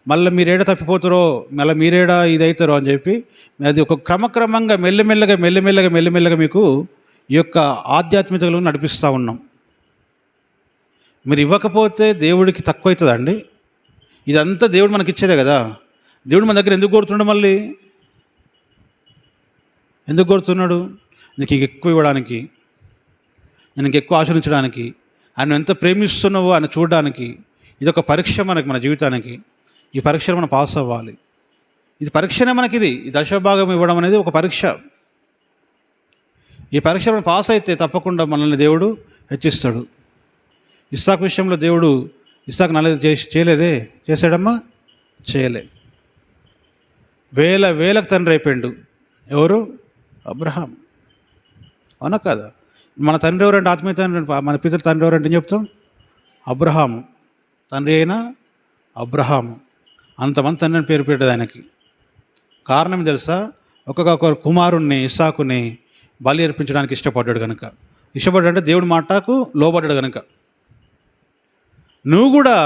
మళ్ళీ మీరేడ తప్పిపోతారో, మళ్ళీ మీరేడ ఇదవుతారో అని చెప్పి అది ఒక క్రమక్రమంగా మెల్లమెల్లగా మీకు ఈ యొక్క ఆధ్యాత్మికతలో నడిపిస్తూ ఉన్నాం. మీరు ఇవ్వకపోతే దేవుడికి తక్కువ అవుతుందండి. ఇదంతా దేవుడు మనకి ఇచ్చేదే కదా. దేవుడు మన దగ్గర ఎందుకు కోరుతున్నాడు? మళ్ళీ ఎందుకు కోరుతున్నాడు? నీకు ఎక్కువ ఇవ్వడానికి, నేను ఎక్కువ ఆశ్రయించడానికి, ఆయన ఎంత ప్రేమిస్తున్నావో ఆయన చూడడానికి. ఇది ఒక పరీక్ష మన జీవితానికి. ఈ పరీక్షను మనం పాస్ అవ్వాలి. ఇది పరీక్షనే మనకి. ఈ దశభాగం ఇవ్వడం అనేది ఒక పరీక్ష. ఈ పరీక్ష మనం పాస్ అయితే తప్పకుండా మనల్ని దేవుడు హెచ్చిస్తాడు. ఇస్సాకు విషయంలో దేవుడు ఇస్సాకు నల్లది చేయలేదే? చేశాడమ్మా? చేయలే. వేలకు తండ్రి అయిపోయిండు. ఎవరు? అబ్రహాం. అవునా కదా? మన తండ్రి ఎవరంటే, ఆత్మీయ తండ్రి, మన పితృ తండ్రి ఎవరంటే ఏం చెప్తాం? అబ్రహాము. తండ్రి అయినా అబ్రహాము. అంతమంది తండ్రిని పేరు పెట్టేది ఆయనకి. కారణం తెలుసా? ఒక్కొక్క కుమారుణ్ణి ఇస్సాకుని బలి అర్పించడానికి ఇష్టపడ్డాడు కనుక. ఇష్టపడ్డాడంటే దేవుడి మాటకు లోబడ్డాడు కనుక. నువ్వు కూడా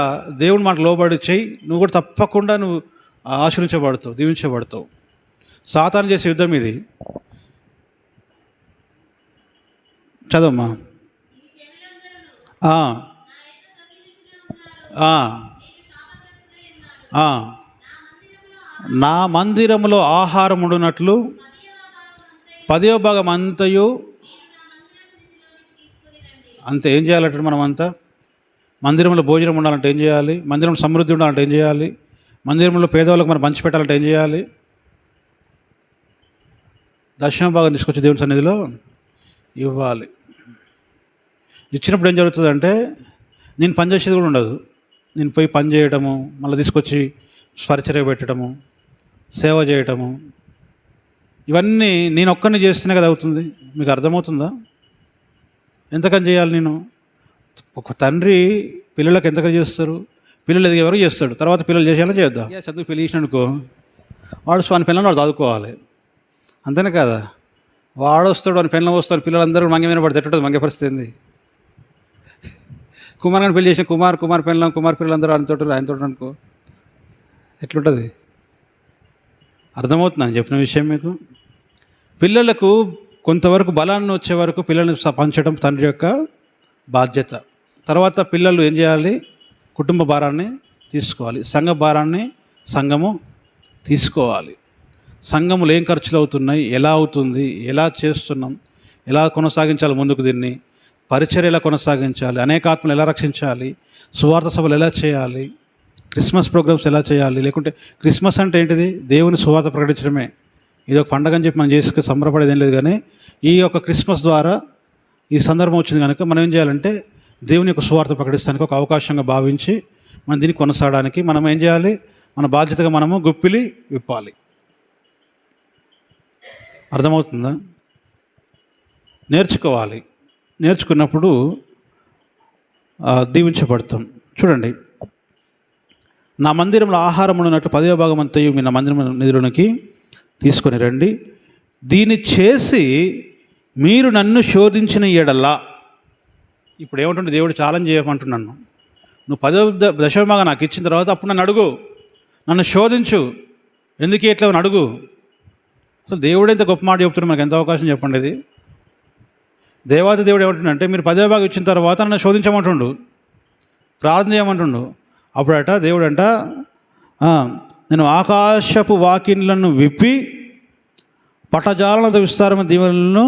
దేవుడి మాట లోబడి చెయ్యి, నువ్వు కూడా తప్పకుండా నువ్వు ఆశీర్వించబడతావు, దీవించబడతావు. సాతాను చేసే యుద్ధం ఇది. చదవమ్మా. నా మందిరములో ఆహారం ఉండునట్లు 10వ భాగం అంతయు. అంతే. ఏం చేయాలంటే మనమంతా మందిరంలో భోజనం ఉండాలంటే ఏం చేయాలి? మందిరంలో సమృద్ధి ఉండాలంటే ఏం చేయాలి? మందిరంలో పేదవాళ్ళకి మనం పంచిపెట్టాలంటే ఏం చేయాలి? దశమ భాగం తీసుకొచ్చి దేవుని సన్నిధిలో ఇవ్వాలి. ఇచ్చినప్పుడు ఏం జరుగుతుందంటే నేను పని చేసేది కూడా ఉండదు. నేను పోయి పని చేయడము, మళ్ళీ తీసుకొచ్చి పరిచర్య పెట్టడము, సేవ చేయటము, ఇవన్నీ నేను ఒక్కరిని చేస్తేనే కదా అవుతుంది. మీకు అర్థమవుతుందా? ఎంతకని చేయాలి నేను? ఒక తండ్రి పిల్లలకు ఎంతకని చేస్తారు? పిల్లలు ఎదిగే వరకు చేస్తాడు. తర్వాత పిల్లలు చేసేలా చేద్దాం. చదువు పెళ్లి చేసిననుకో, వాడు వాని పిల్లలు వాడు చదువుకోవాలి. అంతేనే కదా? వాడు వస్తాడు, వాని పిల్లలు వస్తాడు, పిల్లలందరూ మంగ మీద పడి తిట్టడం మంగ పరిస్థితి ఏంది? కుమారుని పెళ్లి చేసిన కుమార్ పిల్లలందరూ ఆయనతో అనుకో, ఎట్లుంటుంది? అర్థమవుతుంది అని చెప్పిన విషయం మీకు. పిల్లలకు కొంతవరకు బలాన్ని వచ్చే వరకు పిల్లల్ని పంచడం తండ్రి యొక్క బాధ్యత. తర్వాత పిల్లలు ఏం చేయాలి? కుటుంబ భారాన్ని తీసుకోవాలి, సంఘ భారాన్ని సంఘము తీసుకోవాలి. సంఘములు ఏం ఖర్చులు అవుతున్నాయి, ఎలా అవుతుంది, ఎలా చేస్తున్నాం, ఎలా కొనసాగించాలి ముందుకు, దీన్ని పరిచర్య ఎలా కొనసాగించాలి, అనేక ఆత్మలు ఎలా రక్షించాలి, సువార్త సభలు ఎలా చేయాలి, క్రిస్మస్ ప్రోగ్రామ్స్ ఎలా చేయాలి. లేకుంటే క్రిస్మస్ అంటే ఏంటిది? దేవుని సువార్త ప్రకటించడమే. ఇది ఒక పండగ అని చెప్పి మనం చేసుకుని సంబరపడేది ఏం లేదు. కానీ ఈ యొక్క క్రిస్మస్ ద్వారా ఈ సందర్భం వచ్చింది కనుక మనం ఏం చేయాలంటే దేవుని యొక్క సువార్త ప్రకటిస్తానికి ఒక అవకాశంగా భావించి మనం దీన్ని కొనసాగడానికి మనం ఏం చేయాలి? మన బాధ్యతగా మనము గుప్పిలి విప్పాలి. అర్థమవుతుందా? నేర్చుకోవాలి. నేర్చుకున్నప్పుడు దీవించబడతాం. చూడండి, నా మందిరంలో ఆహారం ఉన్నట్లు 10వ భాగం అంతయు మీ నా మందిరం నిధులకి తీసుకొని రండి. దీన్ని చేసి మీరు నన్ను శోధించిన ఎడలా, ఇప్పుడు ఏమంటుండే దేవుడు ఛాలెంజ్ చేయమంటున్నాను, నువ్వు 10వ భాగం నాకు ఇచ్చిన తర్వాత అప్పుడు నన్ను అడుగు, నన్ను శోధించు, ఎందుకు ఇట్లా అని అడుగు. అసలు దేవుడు ఎంత గొప్ప మాట చెప్తున్నాడు, మనకు ఎంత అవకాశం చెప్పండి. ఇది దేవాది దేవుడు ఏమంటుండంటే, మీరు 10వ భాగం ఇచ్చిన తర్వాత నన్ను శోధించమంటుండు, ప్రార్థన చేయమంటుండు. అప్పుడట దేవుడు అంట, నేను ఆకాశపు వాకిన్లను విప్పి పటజాలనత విస్తారమైన దీవెనలను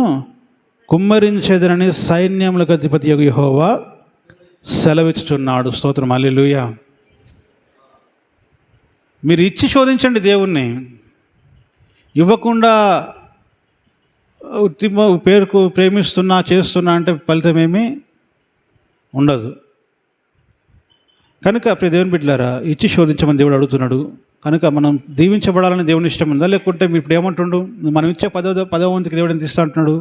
కుమ్మరించేదనని సైన్యములకు అధిపతి యెహోవా సెలవిచ్చుచున్నాడు. స్తోత్రం, హల్లెలూయా. మీరు ఇచ్చి శోధించండి దేవుణ్ణి. ఇవ్వకుండా పేరుకు ప్రేమిస్తున్నా చేస్తున్నా అంటే ఫలితమేమీ ఉండదు. కనుక ప్రియ దేవుని బిడ్డలారా, ఇచ్చి శోధించమని దేవుడు అడుగుతున్నాడు. కనుక మనం దీవించబడాలని దేవుని ఇష్టం ఉందా, లేకుంటే ఇప్పుడు ఏమంటుండు, మనం ఇచ్చే 10వ వంతుకి దేవుడు ఎంత ఇస్తా అంటున్నాడు?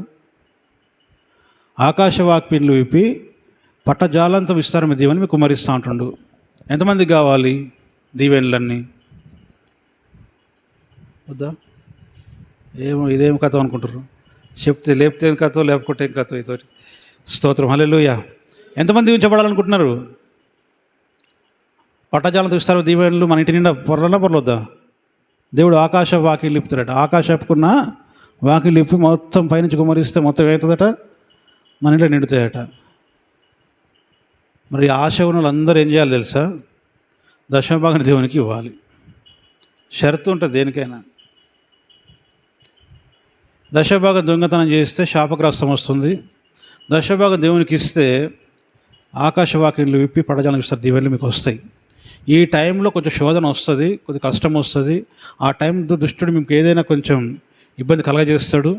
ఆకాశవాక్పిన్లు విప్పి పట్టజాలంతో విస్తారమైన దీవెనలు మీకు కుమ్మరిస్తూ అంటుండు. ఎంతమందికి కావాలి దీవెనలన్నీ? వద్దా? ఇదేం కథ అనుకుంటారు? చెప్తే లేపితే ఏం కథో, లేకపోతే ఏం కథో. ఇతోటి స్తోత్రం, హల్లెలూయా. ఎంతమంది దీవించబడాలనుకుంటున్నారు? పట్టజాలంతో విస్తారమైన దీవెనలు మన ఇంటి నిండా పొరలొద్దా? దేవుడు ఆకాశ వాకిలు లిప్పుతాడట. ఆకాశపుకున్న వాకిలు లిప్పి మొత్తం పైనుంచి కుమ్మరిస్తే మొత్తం ఏమవుతుందట? మన ఇంట్లో నిండుతాయట. మరి ఆశ ఉన్న వాళ్ళందరూ ఏం చేయాలి తెలుసా? 10వ భాగాన్ని దేవునికి ఇవ్వాలి. షరతు ఉంటుంది దేనికైనా. 10వ భాగం దొంగతనం చేస్తే శాపగ్రస్తం వస్తుంది. 10వ భాగం దేవునికి ఇస్తే ఆకాశవాక్యంలు విప్పి పడజాలం ఇస్తారు, దీవెనలు మీకు వస్తాయి. ఈ టైంలో కొంచెం శోధన వస్తుంది, కొంచెం కష్టం వస్తుంది. ఆ టైంతో దుష్టుడు మీకు ఏదైనా కొంచెం ఇబ్బంది కలగజేస్తాడు.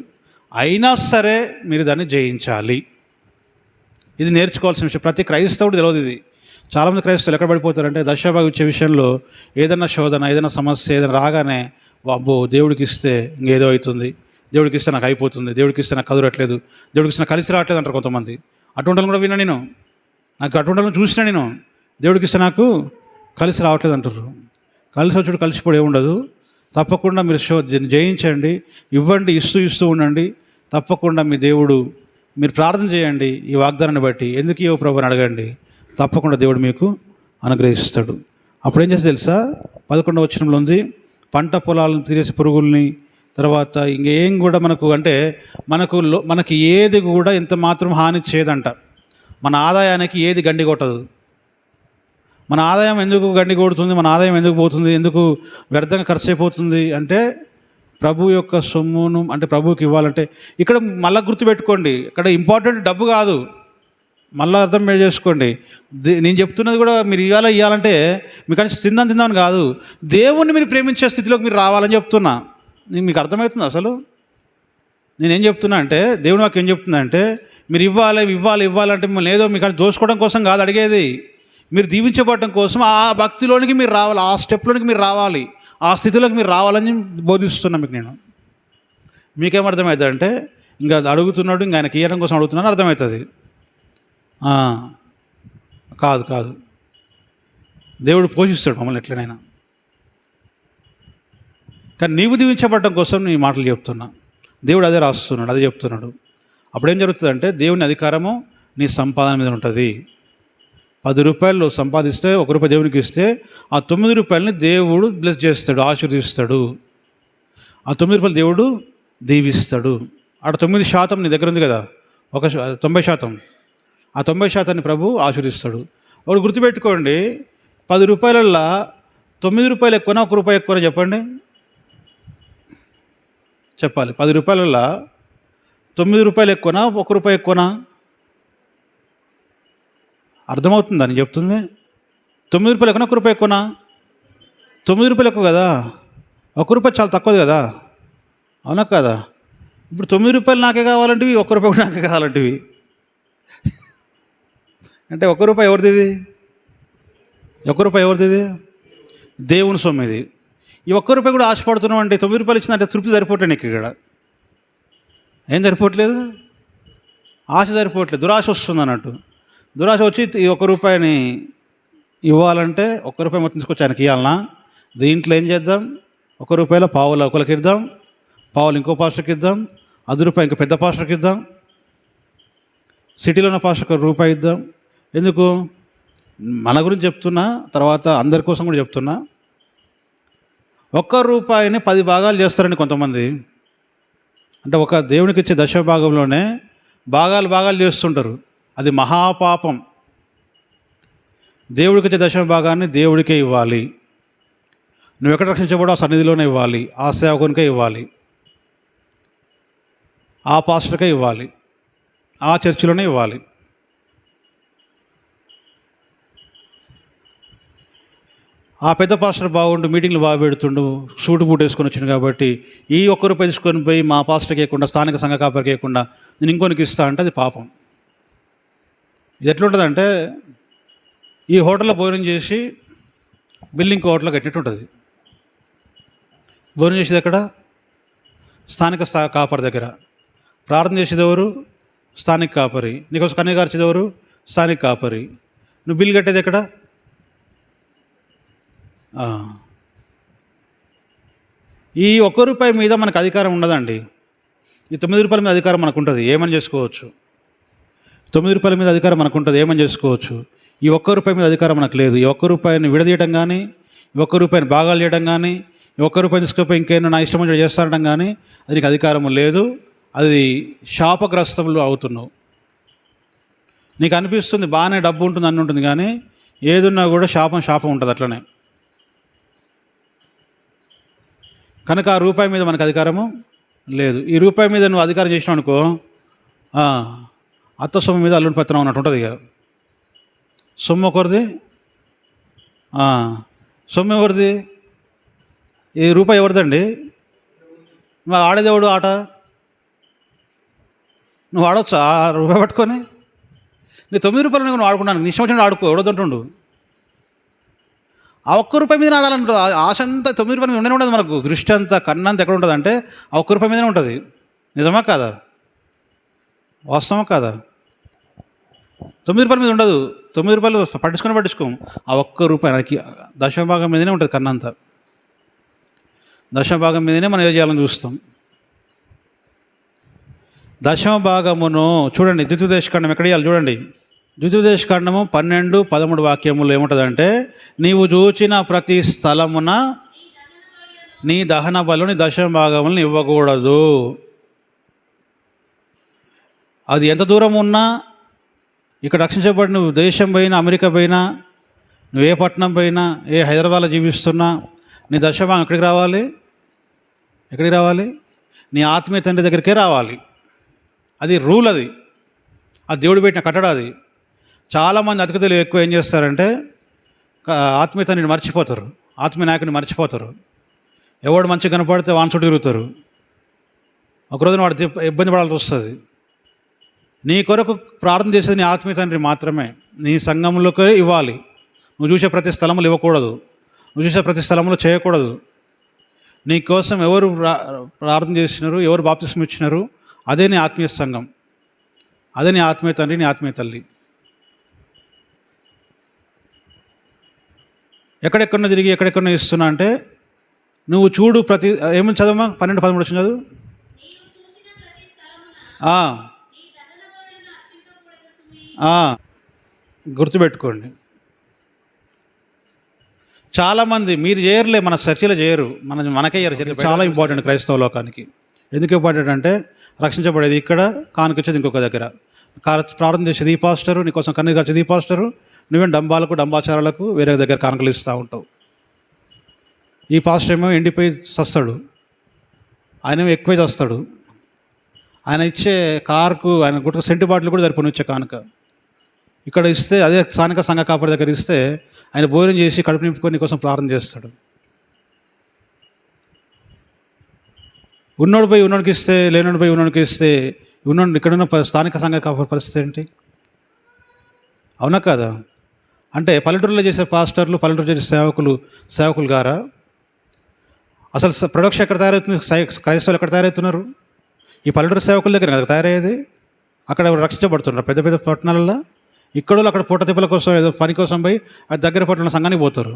అయినా సరే మీరు దాన్ని జయించాలి. ఇది నేర్చుకోవాల్సిన విషయం. ప్రతి క్రైస్తవుడు తెలియదు ఇది. చాలామంది క్రైస్తవులు ఎక్కడ పడిపోతారంటే, 10వ భాగం ఇచ్చే విషయంలో ఏదైనా శోధన, ఏదైనా సమస్య ఏదైనా రాగానే, అబ్బో దేవుడికి ఇస్తే ఇంకేదో అవుతుంది, దేవుడికి ఇస్తే నాకు అయిపోతుంది, దేవుడికి ఇస్తే నాకు కదురట్లేదు, దేవుడికి ఇస్తే నాకు కలిసి రావట్లేదు అంటారు కొంతమంది. అటువంటిని కూడా విన్నా నేను, నాకు అటువంటిని చూసినా నేను. దేవుడికి ఇస్తే నాకు కలిసి రావట్లేదు అంటారు. కలిసి వచ్చాడు కలిసిపోయి ఏముండదు. తప్పకుండా మీరు జయించండి, ఇవ్వండి, ఇస్తూ ఉండండి. తప్పకుండా మీ దేవుడు, మీరు ప్రార్థన చేయండి ఈ వాగ్దానాన్ని బట్టి, ఎందుకు ఇవ్వ ప్రభు అని అడగండి. తప్పకుండా దేవుడు మీకు అనుగ్రహిస్తాడు. అప్పుడు ఏం చేస్తే తెలుసా? 11వ వచనంలో ఉంది, పంట పొలాలను తీరేసి పురుగుల్ని, తర్వాత ఇంకేం కూడా మనకు అంటే మనకి ఏది కూడా ఎంత మాత్రం హాని చేయదంట. మన ఆదాయానికి ఏది గండి కొట్టదు. మన ఆదాయం ఎందుకు గండి కొడుతుంది, మన ఆదాయం ఎందుకు పోతుంది, ఎందుకు వ్యర్థంగా ఖర్చు అయిపోతుంది అంటే, ప్రభు యొక్క సొమ్మును అంటే ప్రభువుకి ఇవ్వాలంటే, ఇక్కడ మళ్ళీ గుర్తుపెట్టుకోండి, ఇక్కడ ఇంపార్టెంట్ డబ్బు కాదు. మళ్ళీ అర్థం చేసుకోండి. నేను చెప్తున్నది కూడా మీరు ఇవ్వాలంటే మీకు అని తిందామని కాదు, దేవుణ్ణి మీరు ప్రేమించే స్థితిలోకి మీరు రావాలని చెప్తున్నా. మీకు అర్థమవుతుంది అసలు నేనేం చెప్తున్నా అంటే? దేవుడు నాకు ఏం చెప్తున్నా అంటే, మీరు ఇవ్వాలంటే మిమ్మల్ని ఏదో మీకు దోసుకోవడం కోసం కాదు అడిగేది, మీరు దీవించబడడం కోసం. ఆ భక్తిలోనికి మీరు రావాలి, ఆ స్టెప్లోనికి మీరు రావాలి, ఆ స్థితిలోకి మీరు రావాలని బోధిస్తున్నా మీకు నేను. మీకేమర్థమవుతుంది అంటే, ఇంకా అడుగుతున్నాడు, ఇంకా ఆయనకి ఇవ్వడం కోసం అడుగుతున్నాను అర్థమవుతుంది. కాదు, దేవుడు పోషిస్తాడు మమ్మల్ని ఎట్లనైనా. కానీ నీవు దీవించబడడం కోసం నీ మాటలు చెప్తున్నా. దేవుడు అదే రాస్తున్నాడు, అదే చెప్తున్నాడు. అప్పుడేం జరుగుతుందంటే, దేవుని అధికారము నీ సంపాదన మీద ఉంటుంది. 10 రూపాయలు సంపాదిస్తే 1 రూపాయి దేవునికి ఇస్తే, ఆ 9 రూపాయలని దేవుడు బ్లెస్ చేస్తాడు, ఆశీర్వదిస్తాడు. ఆ 9 రూపాయలు దేవుడు దీవిస్తాడు. అక్కడ 9% నీ దగ్గర ఉంది కదా, 90%. ఆ 90%ని ప్రభు ఆశీర్వదిస్తాడు. ఒకటి గుర్తుపెట్టుకోండి, 10 రూపాయలల్లో 9 రూపాయలు ఎక్కువనా 1 రూపాయి ఎక్కువనా చెప్పండి, చెప్పాలి. 10 రూపాయలల్లో 9 రూపాయలు ఎక్కువనా 1 రూపాయి ఎక్కువనా? అర్థమవుతుందా నేను చెప్తుంది? 9 రూపాయలు ఎక్కువనా 1 రూపాయి ఎక్కువనా? 9 రూపాయలు ఎక్కువ కదా, 1 రూపాయి చాలా తక్కువది కదా, అవునా కదా? ఇప్పుడు 9 రూపాయలు నాకే కావాలంటివి, 1 రూపాయి కూడా నాకే కావాలంటివి అంటే 1 రూపాయి ఎవరిది? 1 రూపాయి ఎవరిది? దేవుని సొమ్ము ఇది. ఈ 1 రూపాయి కూడా ఆశపడుతున్నాం అంటే 9 రూపాయలు ఇచ్చిందంటే తృప్తి సరిపోవట్లేదు నీకు. ఇక్కడ ఏం సరిపోవట్లేదు, ఆశ సరిపోవట్లేదు, దురాశ వస్తుంది అన్నట్టు. దురాశ వచ్చి ఈ 1 రూపాయిని ఇవ్వాలంటే ₹1 మొత్తం తీసుకొచ్చి ఆయనకి ఇవ్వాలన్నా? దీంట్లో ఏం చేద్దాం, ₹1 పావులు ఒకరికి ఇద్దాం, పావులు ఇంకో పాస్టర్కి ఇద్దాం, ₹10 ఇంకో పెద్ద పాస్టర్కి ఇద్దాం, సిటీలో ఉన్న పాస్టర్కి ₹1 ఇద్దాం. ఎందుకు? మన గురించి చెప్తున్నా, తర్వాత అందరి కోసం కూడా చెప్తున్నా. ₹1ని 10 భాగాలు చేస్తారండి కొంతమంది. అంటే ఒక దేవునికి ఇచ్చే దశభాగంలోనే భాగాలు చేస్తుంటారు. అది మహాపాపం. దేవుడికి ఇచ్చే దశభాగాన్ని దేవుడికే ఇవ్వాలి. నువ్వు ఎక్కడ రక్షించబడో ఆ సన్నిధిలోనే ఇవ్వాలి, ఆ సేవకునికే ఇవ్వాలి, ఆ పాస్టర్కే ఇవ్వాలి, ఆ చర్చిలోనే ఇవ్వాలి. ఆ పెద్ద పాస్టర్ బాగుండు, మీటింగ్లు బాగా పెడుతుండు, సూటు బూట్ వేసుకొని వచ్చిండు కాబట్టి ఈ ₹1 తీసుకొని పోయి మా పాస్టర్కి ఇవ్వకుండా, స్థానిక సంఘ కాపరికి ఇవ్వకుండా నేను ఇంకొనికి ఇస్తా అంటే అది పాపం. ఇది ఎట్లుంటుందంటే, ఈ హోటల్లో భోజనం చేసి బిల్లు ఇంకో హోటల్లో కట్టినట్టు ఉంటుంది. భోజనం చేసేది ఎక్కడ? స్థానిక కాపరి దగ్గర. ప్రార్థన చేసేది ఎవరు? స్థానిక కాపరి. నీకోసం కన్య కార్చేది ఎవరు? స్థానిక కాపరి. నువ్వు బిల్లు కట్టేది ఎక్కడ? ఈ ₹1 మీద మనకు అధికారం ఉండదండి. ఈ ₹9 మీద అధికారం మనకు ఉంటుంది, ఏమని చేసుకోవచ్చు. ₹9 మీద అధికారం మనకు ఉంటుంది, ఏమని చేసుకోవచ్చు. ఈ ₹1 మీద అధికారం మనకు లేదు. ఈ ₹1 విడదీయడం కానీ, ఈ ₹1 భాగాలు చేయడం కానీ, ఈ ₹1 తీసుకుపోయి ఇంకేమైనా నా ఇష్టం వచ్చి చేస్తానడం కానీ అది నీకు అధికారం లేదు. అది శాపగ్రస్తములు అవుతున్నావు. నీకు అనిపిస్తుంది బాగానే డబ్బు ఉంటుంది అని ఉంటుంది, కానీ ఏదున్నా కూడా శాపం ఉంటుంది అట్లనే. కనుక ఆ ₹1 మీద మనకు అధికారము లేదు. ఈ ₹1 మీద నువ్వు అధికారం చేసినావు అనుకో, అత్త సొమ్ము మీద అల్లుని పత్రం అన్నట్టు ఉంటుంది. ఇక సొమ్ము ఒకరిది, సొమ్ము ఎవరిది? ఈ ₹1 ఎవరిదండి? నువ్వు ఆడేదేవుడు ఆట. నువ్వు ఆడవచ్చు ఆ ₹1 పట్టుకొని. నీ ₹9 నువ్వు ఆడుకున్నాను, నీ ఇష్టం వచ్చినట్టు ఆడుకో, ఎవడొద్దంటుండు. ఆ ₹1 మీద ఆడాలంటుంది. ఆశ అంతా ₹9 మీద ఉండనే ఉండదు. మనకు దృష్టి అంతా, కన్నంతా ఎక్కడ ఉంటుంది అంటే ఆ ₹1 మీదనే ఉంటుంది. నిజమా కాదా? వాస్తవమా కాదా? ₹9 మీద ఉండదు. ₹9 పట్టించుకోం. ఆ ₹1 నాకు దశభాగం మీదనే ఉంటుంది కన్నంతా. దశభాగం మీదనే మనం ఏం చేయాలని చూస్తాం. దశమభాగమును చూడండి, ద్వితీయోపదేశకాండం ఎక్కడ ఇవ్వాలి చూడండి. ద్వితీయోపదేశకాండము 12-13 వాక్యములు ఏముంటుందంటే, నీవు చూచిన ప్రతి స్థలమున నీ దహన బలుని దశమభాగములను ఇవ్వకూడదు. అది ఎంత దూరం ఉన్నా, ఇక్కడ రక్షించబడి నువ్వు దేశం పోయినా, అమెరికా పోయినా, నువ్వు ఏ పట్టణం పోయినా, ఏ హైదరాబాద్లో జీవిస్తున్నా, నీ దశమభాగం ఎక్కడికి రావాలి? నీ ఆత్మీయ తండ్రి దగ్గరికే రావాలి. అది రూల్. అది దేవుడు పెట్టిన కట్టడ. అది చాలామంది అతిథులు ఎక్కువ ఏం చేస్తారంటే ఆత్మీయ తండ్రిని మర్చిపోతారు, ఆత్మీయ నాయకుని మర్చిపోతారు. ఎవడు మంచిగా కనపడితే వాని చుట్టూ తిరుగుతారు. ఒకరోజున వాడు ఇబ్బంది పడాల్సి వస్తుంది. నీ కొరకు ప్రార్థన చేసేది నీ ఆత్మీయ తండ్రి మాత్రమే. నీ సంఘంలోకి ఇవ్వాలి. నువ్వు చూసే ప్రతి స్థలంలో ఇవ్వకూడదు, నువ్వు చూసే ప్రతి స్థలంలో చేయకూడదు. నీ కోసం ఎవరు ప్రార్థన చేసినారు, ఎవరు బాప్తిస్మం ఇచ్చినారు, అదే నీ ఆత్మీయ సంఘం, అదే నీ ఆత్మీయ తండ్రి, నీ ఆత్మీయ తల్లి. ఎక్కడెక్కడో తిరిగి ఎక్కడెక్కడో ఇస్తున్నా అంటే నువ్వు చూడు. ప్రతి ఏమని చదవమా? 12-13 వచ్చిన చదువు. గుర్తుపెట్టుకోండి. చాలామంది మీరు చేయరులే, మన చర్చలో చేయరు, మనకే చేయరు. చర్చ చాలా ఇంపార్టెంట్ క్రైస్తవ లోకానికి. ఎందుకు ఇంపార్టెంట్ అంటే, రక్షించబడేది ఇక్కడ, కానుకొచ్చేది ఇంకొక దగ్గర. ప్రార్థన చేసేది ఈ పాస్టరు, నీకోసం కన్నీరు కార్చేది ఈ పాస్టరు, నువ్వేం డంబాచారాలకు వేరే దగ్గర కానుకలు ఇస్తూ ఉంటావు. ఈ పాస్టర్ ఏమో ఎండిపోయి చస్తాడు, ఆయన ఎక్కువై చస్తాడు. ఆయన ఇచ్చే కార్కు, ఆయన గుట్ట సెంటు బాటిల్ కూడా సరిపోయి ఇచ్చే కానుక. ఇక్కడ ఇస్తే, అదే స్థానిక సంఘ కాపరి దగ్గర ఇస్తే, ఆయన భోజనం చేసి కడుపు నింపుకొని నీకోసం ప్రార్థన చేస్తాడు. ఉన్నోడు పోయి ఉన్నోడికి ఇస్తే, లేనోడు పోయి ఉన్నోడికి ఇస్తే, ఉన్నోడు ఇక్కడున్న స్థానిక సంఘ కాపరి పరిస్థితి ఏంటి? అవునా కాదా? అంటే పల్లెటూరులో చేసే పాస్టర్లు, పల్లెటూరు చేసే సేవకులు గారా? అసలు ప్రొడక్షన్ ఎక్కడ తయారవుతుంది? క్రైస్తవులు ఎక్కడ తయారవుతున్నారు? ఈ పల్లెటూరు సేవకుల దగ్గర కదా తయారయ్యేది. అక్కడ రక్షించబడుతున్నారు పెద్ద పెద్ద పట్టణాలలో. ఇక్కడోళ్ళు అక్కడ పూట తిప్పల కోసం ఏదో పని కోసం పోయి అది దగ్గర పట్టున్న సంఘానికి పోతారు.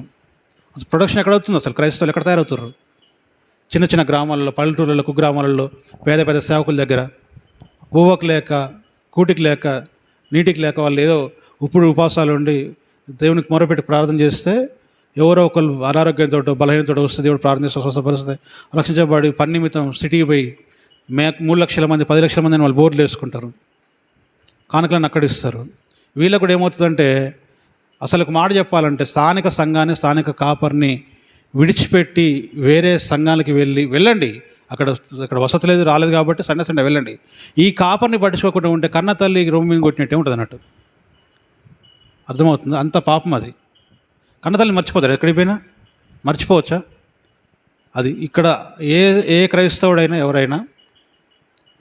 అసలు ప్రొడక్షన్ ఎక్కడ అవుతుంది? అసలు క్రైస్తవులు ఎక్కడ తయారవుతారు? చిన్న చిన్న గ్రామాలలో, పల్లెటూళ్ళలో, కుగ్రామాలలో, పేద పేద సేవకుల దగ్గర కూవకు లేక, కూటికి లేక, నీటికి లేక వాళ్ళు ఏదో ఇప్పుడు ఉపవాసాలు ఉండి దేవునికి మొరపెట్టి ప్రార్థన చేస్తే ఎవరో ఒకళ్ళు అనారోగ్యంతో బలహీనతో వస్తే దేవుడు ప్రార్థన చేస్తే స్వస్థపరిస్తే రక్షించబడి పని నిమిత్తం సిటీకి పోయి 3 లక్షల మంది 10 లక్షల మందిని వాళ్ళు బోర్డులు వేసుకుంటారు, కానుకలను అక్కడ ఇస్తారు. వీళ్ళకు కూడా ఏమవుతుందంటే అసలు ఒక మాట చెప్పాలంటే స్థానిక సంఘాన్ని, స్థానిక కాపర్ని విడిచిపెట్టి వేరే సంఘాలకి వెళ్ళండి. అక్కడ వసతి లేదు, రాలేదు కాబట్టి సండే వెళ్ళండి. ఈ కాపర్ని పట్టించుకోకుండా ఉంటే కన్న తల్లి రొమ్ము మీద కొట్టినట్టే ఉంటుంది అన్నట్టు. అర్థమవుతుంది? అంత పాపం అది. కన్న తల్లిని మర్చిపోతాడు, ఎక్కడికి పోయినా మర్చిపోవచ్చా? అది ఇక్కడ ఏ క్రైస్తవుడైనా ఎవరైనా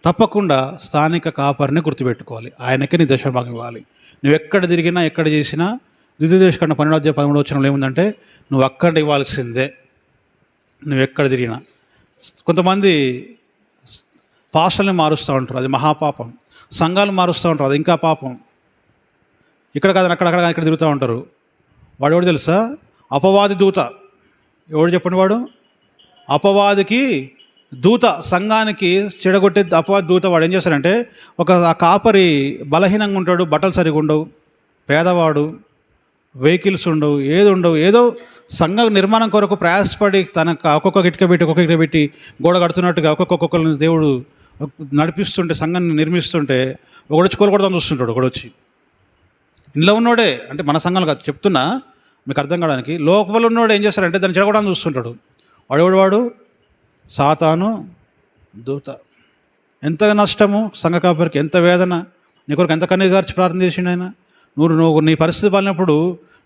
తప్పకుండా స్థానిక కాపరిని గుర్తుపెట్టుకోవాలి. ఆయనకే నీ దశభాగం ఇవ్వాలి. నువ్వు ఎక్కడ తిరిగినా, ఎక్కడ చేసినా, ద్వితీయోపదేశకాండ 12 వచనంలో ఏముందంటే నువ్వు అక్కడ ఇవ్వాల్సిందే. నువ్వు ఎక్కడ తిరిగినా. కొంతమంది పాస్టర్ని మారుస్తూ ఉంటారు, అది మహాపాపం. సంఘాలు మారుస్తూ ఉంటారు, అది ఇంకా పాపం. ఇక్కడ కాదని అక్కడక్కడ ఇక్కడ తిరుగుతూ ఉంటారు. వాడు ఎవడు తెలుసా? అపవాది దూత. ఎవడు చెప్పండి? వాడు అపవాదికి దూత, సంఘానికి చెడగొట్టే అపవాది దూత. వాడు ఏం చేస్తాడంటే ఆ కాపరి బలహీనంగా ఉంటాడు, బట్టలు సరిగా ఉండవు, పేదవాడు, వెహికల్స్ ఉండవు, ఏదో సంఘ నిర్మాణం కొరకు ప్రయాసపడి తనకు ఒక్కొక్క ఇటుక పెట్టి గోడ కడుతున్నట్టుగా ఒక్కొక్కరిని దేవుడు నడిపిస్తుంటే, సంఘాన్ని నిర్మిస్తుంటే ఒకడొచ్చి కోలుకొడతాను చూస్తుంటాడు. ఒకడొచ్చి ఇంట్లో ఉన్నోడే, అంటే మన సంఘాలు కాదు చెప్తున్నా మీకు అర్థం కావడానికి, లోపల ఉన్నోడు ఏం చేస్తాడంటే దాన్ని చెడగొడడానికి చూస్తుంటాడు. వాడు సాతాను దూత. ఎంత నష్టము సంఘ కాపరికి, ఎంత వేదన. నీ కొరకు ఎంత కన్నీరు గార్చి ప్రార్థన చేసిండు ఆయన. నువ్వు నీ పరిస్థితి పాలినప్పుడు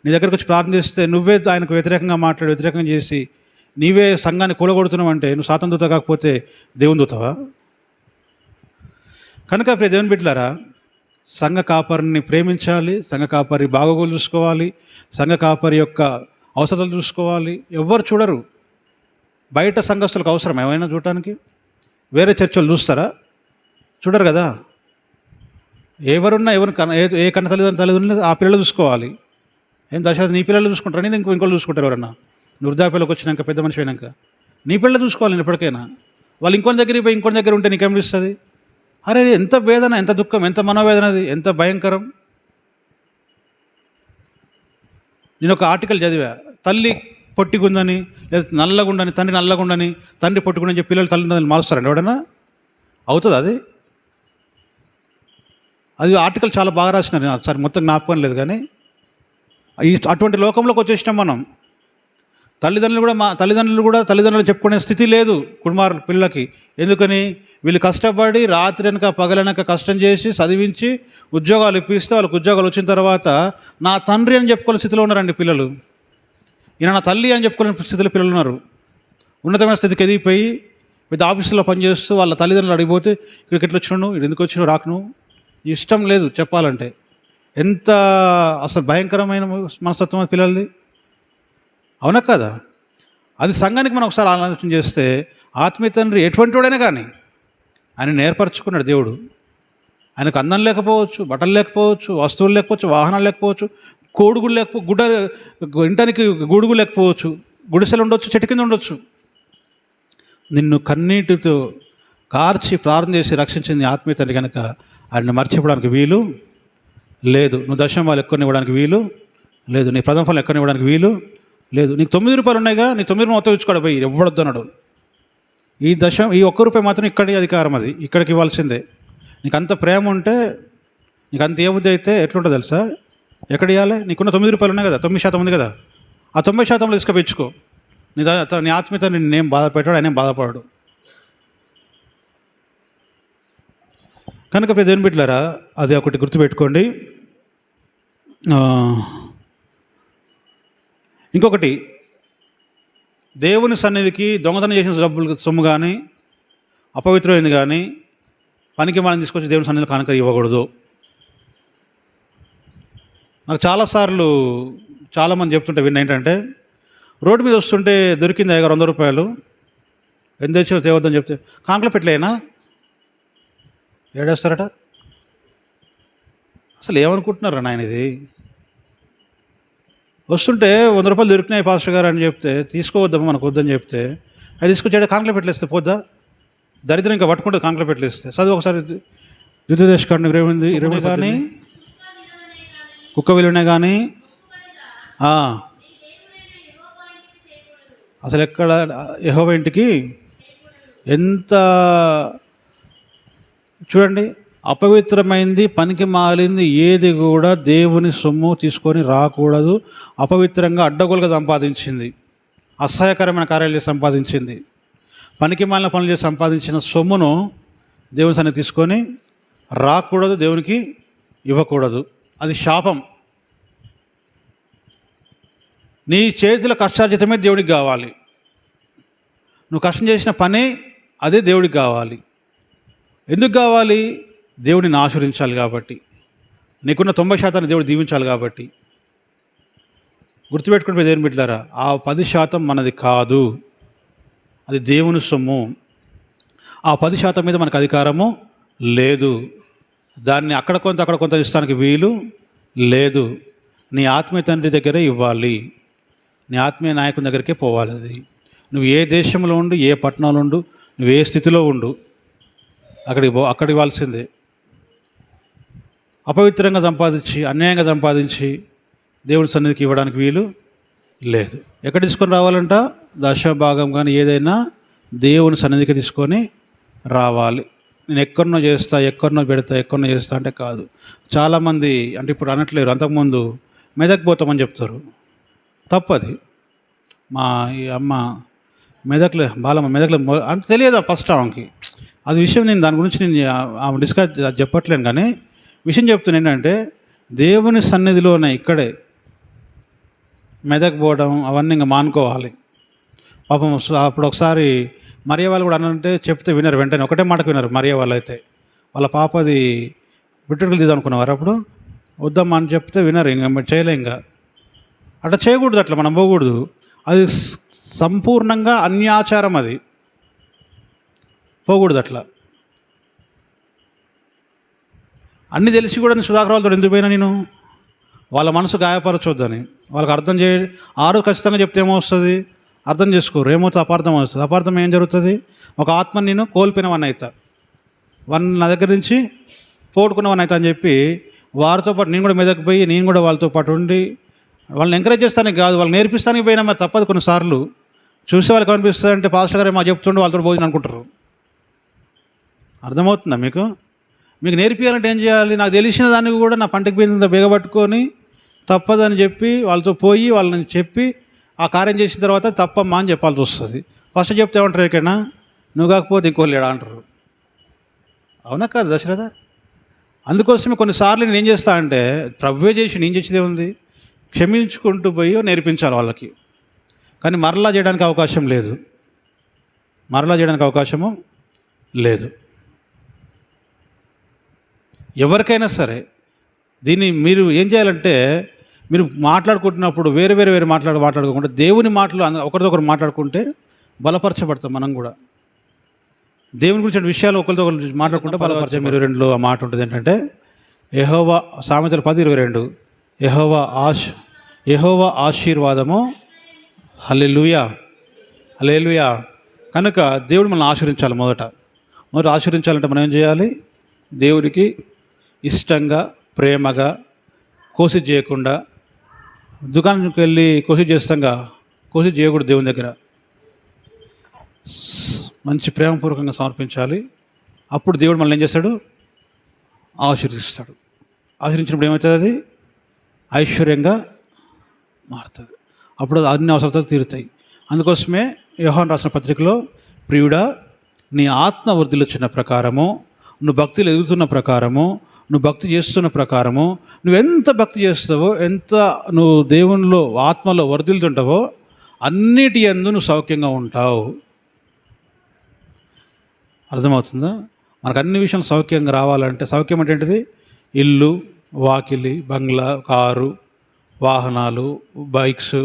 నీ దగ్గరకు వచ్చి ప్రార్థన చేస్తే నువ్వే ఆయనకు వ్యతిరేకంగా మాట్లాడి, వ్యతిరేకంగా చేసి నీవే సంఘాన్ని కూలగొడుతున్నావు అంటే నువ్వు సాతాను దూత కాకపోతే దేవుని దూతవా? కనుక దేవుని బిడ్డలారా, సంఘ కాపరిని ప్రేమించాలి, సంఘ కాపరి బాగోగులు చూసుకోవాలి, సంఘ కాపరి యొక్క అవసరాలు చూసుకోవాలి. ఎవ్వరు చూడరు. బయట సంఘస్థులకు అవసరం ఏమైనా చూడటానికి? వేరే చర్చలు చూస్తారా? చూడరు కదా. ఎవరున్నా ఏ కన్న తల్లిదండ్రులు ఆ పిల్లలు చూసుకోవాలి. ఏం దశరథ నీ పిల్లలు చూసుకుంటారా? నేను ఇంకోళ్ళు చూసుకుంటారు. ఎవరన్నా వృద్ధాప్యలోకి వచ్చినాక, పెద్ద మనిషి అయినాక నీ పిల్లలు చూసుకోవాలి. నేను ఎప్పటికైనా వాళ్ళు ఇంకొని దగ్గరికి పోయి ఇంకొని దగ్గర ఉంటే నీకేమిస్తుంది? అరే ఎంత వేదన, ఎంత దుఃఖం, ఎంత మనోవేదన, అది ఎంత భయంకరం. నేను ఒక ఆర్టికల్ చదివా. తల్లి పొట్టిగుందని, లేదా నల్లగుండని, తండ్రి నల్లగుండని, తండ్రి పొట్టుకుండని చెప్పి పిల్లలు తల్లిదండ్రులు మారుస్తారండి ఎవడన్నా? అవుతుంది అది? అది ఆర్టికల్ చాలా బాగా రాసినారు. ఒకసారి మొత్తం జ్ఞాపకం లేదు కానీ అటువంటి లోకంలోకి వచ్చేసినాం మనం. తల్లిదండ్రులు కూడా తల్లిదండ్రులు చెప్పుకునే స్థితి లేదు కుమారులు పిల్లలకి. ఎందుకని? వీళ్ళు కష్టపడి రాత్రి వెనక పగలనక కష్టం చేసి చదివించి ఉద్యోగాలు ఇప్పిస్తే వాళ్ళకి ఉద్యోగాలు వచ్చిన తర్వాత నా తండ్రి అని చెప్పుకునే స్థితిలో ఉన్నారండి పిల్లలు. ఈయన నా తల్లి అని చెప్పుకునే స్థితిలో పిల్లలు ఉన్నారు. ఉన్నతమైన స్థితికి ఎదిగిపోయి పెద్ద ఆఫీసులో పనిచేస్తూ వాళ్ళ తల్లిదండ్రులు అడిగిపోతే ఇక్కడికి ఎట్లా వచ్చినావు, ఇది ఎందుకు వచ్చినావు, రాకును ఇష్టం లేదు చెప్పాలంటే. ఎంత అసలు భయంకరమైన మనస్తత్వం పిల్లలది, అవునా కదా? అది సంఘానికి మనం ఒకసారి ఆలోచన చేస్తే ఆత్మీయ తండ్రి ఎటువంటి వాడైనా కానీ ఆయన నేర్పరచుకున్నాడు దేవుడు. ఆయనకు అందం లేకపోవచ్చు, బట్టలు లేకపోవచ్చు, వస్తువులు లేకపోవచ్చు, వాహనాలు లేకపోవచ్చు, కోడుగులు ఇంటానికి గూడుగు లేకపోవచ్చు, గుడిసెలు ఉండొచ్చు, చెట్టు కింద ఉండొచ్చు. నిన్ను కన్నీటితో కార్చి ప్రార్థన చేసి రక్షించింది ఆత్మీయ తండ్రి కనుక ఆయన్ని మర్చిపోవడానికి వీలు లేదు. నువ్వు దశమాలు ఎక్కువ ఇవ్వడానికి వీలు లేదు. నీ ప్రథమ ఫలం ఎక్కువ ఇవ్వడానికి వీలు లేదు. నీకు 9 రూపాయలు ఉన్నాయిగా, నీ 9 మొత్తం ఇచ్చుకోడు పోయి ఇవ్వడొద్దు అన్నాడు. ఈ 1 రూపాయి మాత్రం ఇక్కడి అధికారం, అది ఇక్కడికి ఇవ్వాల్సిందే. నీకు అంత ప్రేమ ఉంటే, నీకు అంత ఏ బుద్ధి అయితే ఎట్లుంటుందో తెలుసా? ఎక్కడ ఇవ్వాలి? నీకున్న 9 రూపాయలు ఉన్నాయి కదా, 9% ఉంది కదా, ఆ 90%లో తీసుకుపెచ్చుకో. నీ ఆత్మీయత నేనేం బాధ పెట్టాడు, ఆయన ఏం బాధపడాడు. కనుక దేవుని బిడ్డలారా, అది ఒకటి గుర్తుపెట్టుకోండి. ఇంకొకటి, దేవుని సన్నిధికి దొంగతనం చేసిన డబ్బులు సొమ్ము కానీ, అపవిత్రమైంది కానీ, పనికి మనం తీసుకొచ్చి దేవుని సన్నిధిలో కానుక ఇవ్వకూడదు. నాకు చాలామంది చెప్తుంటే విన్న ఏంటంటే, రోడ్డు మీద వస్తుంటే దొరికింది 100 రూపాయలు, ఎంత తెచ్చినా తేవద్దని చెప్తే కానుకలో పెట్టలేనా ఏడేస్తారట. అసలు ఏమనుకుంటున్నారా నాయన ఇది? వస్తుంటే 100 రూపాయలు దొరికినాయి పాస్టర్ గారు అని చెప్తే, తీసుకోవద్దమ్మా మనకు వద్దని చెప్తే, అది తీసుకొచ్చాడు కాంక్లో పెట్టలేస్తే పోద్దా? దరిద్రం ఇంకా పట్టుకుంటే కాంక్లో పెట్టలేస్తే. చదువు ఒకసారి ద్వితీయోపదేశకాండం 20 కానీ కుక్క విలువనే కానీ అసలు ఎక్కడ యెహోవా ఇంటికి ఎంత చూడండి, అపవిత్రమైంది పనికి మాలింది ఏది కూడా దేవుని సొమ్ము తీసుకొని రాకూడదు. అపవిత్రంగా అడ్డగోలుగా సంపాదించింది, అసహ్యకరమైన కార్యాలు సంపాదించింది, పనికి మాలిన పనులు చేసి సంపాదించిన సొమ్మును దేవుని సన్నిధికి తీసుకొని రాకూడదు, దేవునికి ఇవ్వకూడదు. అది శాపం. నీ చేతుల కష్టార్జితమే దేవుడికి కావాలి. నువ్వు కష్టం చేసిన పని అదే దేవుడికి కావాలి. ఎందుకు కావాలి? దేవుడిని ఆశీర్వదించాలి కాబట్టి, నీకున్న 90% దేవుడు దీవించాలి కాబట్టి. గుర్తుపెట్టుకుంటే దేవుని బిడ్డలారా, ఆ 10% మనది కాదు, అది దేవుని సొమ్ము. ఆ 10% మీద మనకు అధికారము లేదు. దాన్ని అక్కడ కొంత ఇస్తానికి వీలు లేదు. నీ ఆత్మీయ తండ్రి దగ్గరే ఇవ్వాలి, నీ ఆత్మీయ నాయకుని దగ్గరికే పోవాలి. అది నువ్వు ఏ దేశంలో ఉండు, ఏ పట్టణంలో ఉండు, నువ్వు ఏ స్థితిలో ఉండు, అక్కడికి ఇవ్వాల్సిందే. అపవిత్రంగా సంపాదించి, అన్యాయంగా సంపాదించి దేవుడి సన్నిధికి ఇవ్వడానికి వీలు లేదు. ఎక్కడ తీసుకొని రావాలంట? దశభాగం కానీ ఏదైనా దేవుని సన్నిధికి తీసుకొని రావాలి. నేను ఎక్కడనో చేస్తా, ఎక్కడనో పెడతా, ఎక్కడనో చేస్తా అంటే కాదు. చాలామంది అంటే ఇప్పుడు అనట్లేరు, అంతకుముందు మెదక్ పోతామని చెప్తారు. తప్పది. మా ఈ అమ్మ మెదక్లో బాలమ్మ మెదక్లో అంటే తెలియదా ఫస్ట్ ఆమెకి అది విషయం. నేను దాని గురించి ఆమె డిస్కస్ చెప్పట్లేను, కానీ విషయం చెప్తున్నాను ఏంటంటే, దేవుని సన్నిధిలోనే ఇక్కడే మెదక్ పోవడం అవన్నీ ఇంకా మానుకోవాలి. పాపం అప్పుడు ఒకసారి మరియా వాళ్ళు కూడా అనంటే చెప్తే వినరు, వెంటనే ఒకటే మాటకు వినరు. మరియా వాళ్ళు అయితే వాళ్ళ పాపది బిడ్డలు తీద్దామనుకున్నవారు, అప్పుడు వద్దమ్మా అని చెప్తే వినరు, ఇంకా చేయలే. ఇంకా అట్లా చేయకూడదు, అట్లా మనం పోకూడదు. అది సంపూర్ణంగా అన్యాచారం, అది పోకూడదు అట్లా. అన్నీ తెలిసి కూడా సుధాకర్ వాళ్ళతో ఎందుకు పోయినా నేను? వాళ్ళ మనసు గాయపరచొద్దని. వాళ్ళకి అర్థం ఆరు ఖచ్చితంగా చెప్తే ఏమొస్తుంది? అర్థం చేసుకోరు. ఏమవుతుంది? అపార్థం వస్తుంది. అపార్థం ఏం జరుగుతుంది? ఒక ఆత్మని నేను కోల్పోయినవన్నీ అవుతా, నా దగ్గర నుంచి పోగొట్టుకున్నవన్నీ అవుతా అని చెప్పి వారితో పాటు నేను కూడా మీదకి పోయి, నేను కూడా వాళ్ళతో పాటు ఉండి వాళ్ళని ఎంకరేజ్ చేస్తానికి కాదు, వాళ్ళని నేర్పిస్తానికి పోయినా మరి తప్పదు. కొన్నిసార్లు చూసే వాళ్ళకి అనిపిస్తుంది అంటే పాస్టర్ గారు మా చెప్తుండే వాళ్ళతో భోజనం అనుకుంటారు. అర్థమవుతుందా మీకు? మీకు నేర్పియాలంటే ఏం చేయాలి? నాకు తెలిసిన దాన్ని కూడా నా పంటకి పోయింది బిగబట్టుకొని తప్పదని చెప్పి వాళ్ళతో పోయి వాళ్ళని చెప్పి ఆ కార్యం చేసిన తర్వాత తప్పమ్మా అని చెప్పాల్సి వస్తుంది. ఫస్ట్ చెప్తే ఏమంటారు? ఎక్కడైనా నువ్వు కాకపోతే ఇంకోళ్ళు లేడా అంటారు. అవునా కాదు దశరథ? అందుకోసమే కొన్నిసార్లు నేను ఏం చేస్తా అంటే, ప్రభువే చేసి నేను చేసేదే ఉంది, క్షమించుకుంటూ పోయి నేర్పించాలి వాళ్ళకి. కానీ మరలా చేయడానికి అవకాశం లేదు, మరలా చేయడానికి అవకాశము లేదు. ఎవరికైనా సరే దీన్ని మీరు ఏం చేయాలంటే, మీరు మాట్లాడుకుంటున్నప్పుడు వేరే మాట్లాడుకోకుండా దేవుని మాటలు ఒకరిదొకరు మాట్లాడుకుంటే బలపరచబడతాం. మనం కూడా దేవుని గురించి విషయాలు ఒకరితో ఒకరు మాట్లాడుకుంటే బలపరచ. మీరు 2లో ఆ మాట ఉంటుంది ఏంటంటే, యెహోవా సామెతలు 10:22 యెహోవా ఆశీర్వాదము హల్లెలూయా హల్లెలూయా. కనుక దేవుడు మనల్ని ఆశీర్వించాలి. మొదట ఆశీర్వించాలంటే మనం ఏం చేయాలి? దేవుడికి ఇష్టంగా, ప్రేమగా, కోసి చేయకుండా, దుకాణానికి వెళ్ళి కోసి చేస్తాంగా కోసి చేయకూడదు. దేవుని దగ్గర మంచి ప్రేమపూర్వకంగా సమర్పించాలి. అప్పుడు దేవుడు మనల్ని ఏం చేస్తాడు? ఆశీర్వదిస్తాడు. ఆశీర్వించినప్పుడు ఏమవుతుంది? అది ఐశ్వర్యంగా మారుతుంది. అప్పుడు అన్ని అవసరాలు తీరుతాయి. అందుకోసమే యోహాను రాసిన పత్రికలో, ప్రియుడా నీ ఆత్మ వృద్ధిలోచ్చిన ప్రకారము, నువ్వు భక్తిలో ఎదుగుతున్న ప్రకారము, నువ్వు భక్తి చేస్తున్న ప్రకారము, నువ్వెంత భక్తి చేస్తావో, ఎంత నువ్వు దేవునిలో ఆత్మలో వర్ధిల్తుంటావో అన్నిటి యందు నువ్వు సౌఖ్యంగా ఉంటావు. అర్థమవుతుందా? మనకు అన్ని విషయాలు సౌఖ్యంగా రావాలంటే, సౌఖ్యం అంటే ఏంటిది? ఇల్లు, వాకిలి, బంగ్లా, కారు, వాహనాలు, బైక్స్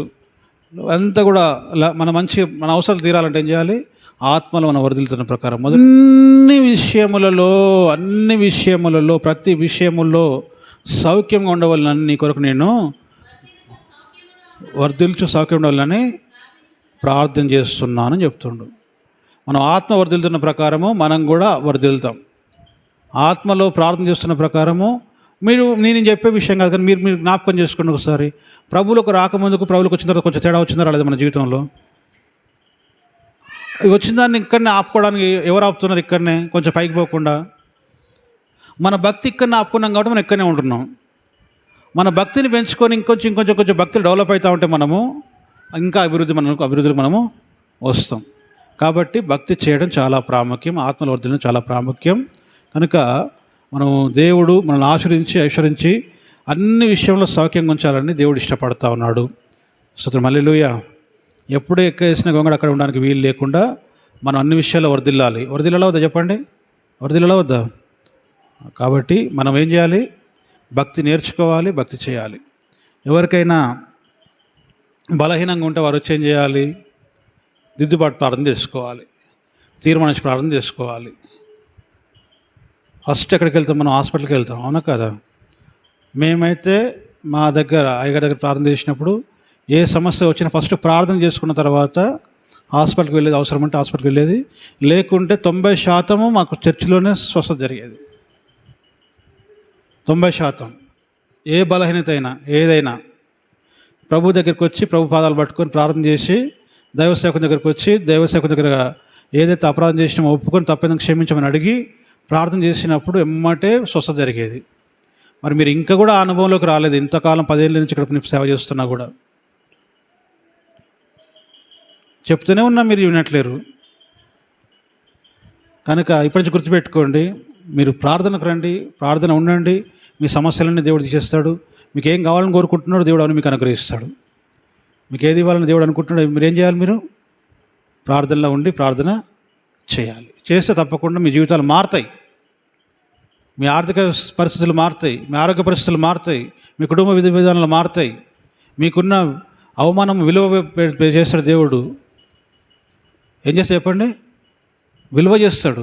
అంతా కూడా మన అవసరాలు తీరాలంటే ఏం చేయాలి? ఆత్మలో మనం వర్ధిల్తున్న ప్రకారం అన్ని విషయములలో ప్రతి విషయములో సౌఖ్యంగా ఉండవాలని నీ కొరకు నేను వర్ధిల్చు సౌఖ్యం ఉండాలని ప్రార్థన చేస్తున్నానని చెప్తుండు. మనం ఆత్మ వర్ధిల్తున్న ప్రకారము మనం కూడా వర్ధిల్తాం. ఆత్మలో ప్రార్థన చేస్తున్న ప్రకారము నేను చెప్పే విషయం కాదు, కానీ మీరు జ్ఞాపకం చేసుకోండి ఒకసారి. ప్రభువులకు రాకముందుకు ప్రభువులకు వచ్చిన తర్వాత కొంచెం తేడా వచ్చిందా రాలేదు మన జీవితంలో? వచ్చిన దాన్ని ఇక్కడనే ఆపుకోవడానికి ఎవరు ఆపుతున్నారు? ఇక్కడనే కొంచెం పైకి పోకుండా. మన భక్తి ఇక్కడనే ఆపుకున్నాం కాబట్టి మనం ఇక్కడనే ఉంటున్నాం. మన భక్తిని పెంచుకొని ఇంకొంచెం భక్తులు డెవలప్ అవుతూ ఉంటే మనము ఇంకా అభివృద్ధికి మనము వస్తాం. కాబట్టి భక్తి చేయడం చాలా ప్రాముఖ్యం, ఆత్మలో వర్ధనం చాలా ప్రాముఖ్యం. కనుక మనము దేవుడు మనల్ని ఐశ్వరించి అన్ని విషయంలో సౌఖ్యంగా ఉంచాలని దేవుడు ఇష్టపడతా ఉన్నాడు. స్తోత్రం హల్లెలూయా. ఎప్పుడే ఎక్కేసిన గొంగడు అక్కడ ఉండడానికి వీలు లేకుండా మనం అన్ని విషయాల్లో వర్ధిల్లాలా వద్దా చెప్పండి? వర్ధిల్లాలా వద్దా? కాబట్టి మనం ఏం చేయాలి? భక్తి నేర్చుకోవాలి, భక్తి చేయాలి. ఎవరికైనా బలహీనంగా ఉంటే వారు వచ్చి ఏం చేయాలి? దిద్దుబాటు ప్రార్థన చేసుకోవాలి, తీర్మానించి ప్రార్థన చేసుకోవాలి. ఫస్ట్ ఎక్కడికి వెళ్తాం? మనం హాస్పిటల్కి వెళ్తాం, అవునా కదా? మేమైతే మా అయ్యగారి దగ్గర ప్రార్థన చేసినప్పుడు ఏ సమస్య వచ్చినా ఫస్ట్ ప్రార్థన చేసుకున్న తర్వాత హాస్పిటల్కి వెళ్ళేది, అవసరమంటే హాస్పిటల్కి వెళ్ళేది. లేకుంటే 90% మాకు చర్చిలోనే స్వస్థత జరిగేది. 90% ఏ బలహీనత అయినా ఏదైనా ప్రభు దగ్గరికి వచ్చి ప్రభు పాదాలు పట్టుకొని ప్రార్థన చేసి దైవసేవకుని దగ్గరికి వచ్చి దైవసేవకుని దగ్గర ఏదైతే అపరాధం చేసినామో ఒప్పుకొని తప్పేదని క్షమించమని అడిగి ప్రార్థన చేసినప్పుడు ఎమ్మటే స్వస్థత జరిగేది. మరి మీరు ఇంకా కూడా ఆ అనుభవంలోకి రాలేదు. ఇంతకాలం 10 ఏళ్ళ నుంచి ఇక్కడ సేవ చేస్తున్నా కూడా చెప్తూనే ఉన్నా, మీరు వినట్లేరు. కనుక ఇప్పటి నుంచి గుర్తుపెట్టుకోండి, మీరు ప్రార్థనకు రండి, ప్రార్థన ఉండండి, మీ సమస్యలన్నీ దేవుడు తీసేస్తాడు. మీకు ఏం కావాలని కోరుకుంటున్నాడు దేవుడు అని మీకు అనుగ్రహిస్తాడు. మీకు ఏది ఇవ్వాలని దేవుడు అనుకుంటున్నాడు, మీరేం చేయాలి? మీరు ప్రార్థనలో ఉండి ప్రార్థన చేయాలి. చేస్తే తప్పకుండా మీ జీవితాలు మారుతాయి, మీ ఆర్థిక పరిస్థితులు మారుతాయి, మీ ఆరోగ్య పరిస్థితులు మారుతాయి, మీ కుటుంబ విధి విధానాలు మారుతాయి. మీకున్న అవమానం విలువ చేస్తాడు దేవుడు. ఏం చేస్తే చెప్పండి? విలువ చేస్తాడు.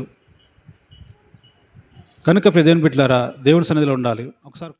కనుక దేవుని బిడ్డలారా, దేవుని సన్నిధిలో ఉండాలి. ఒకసారి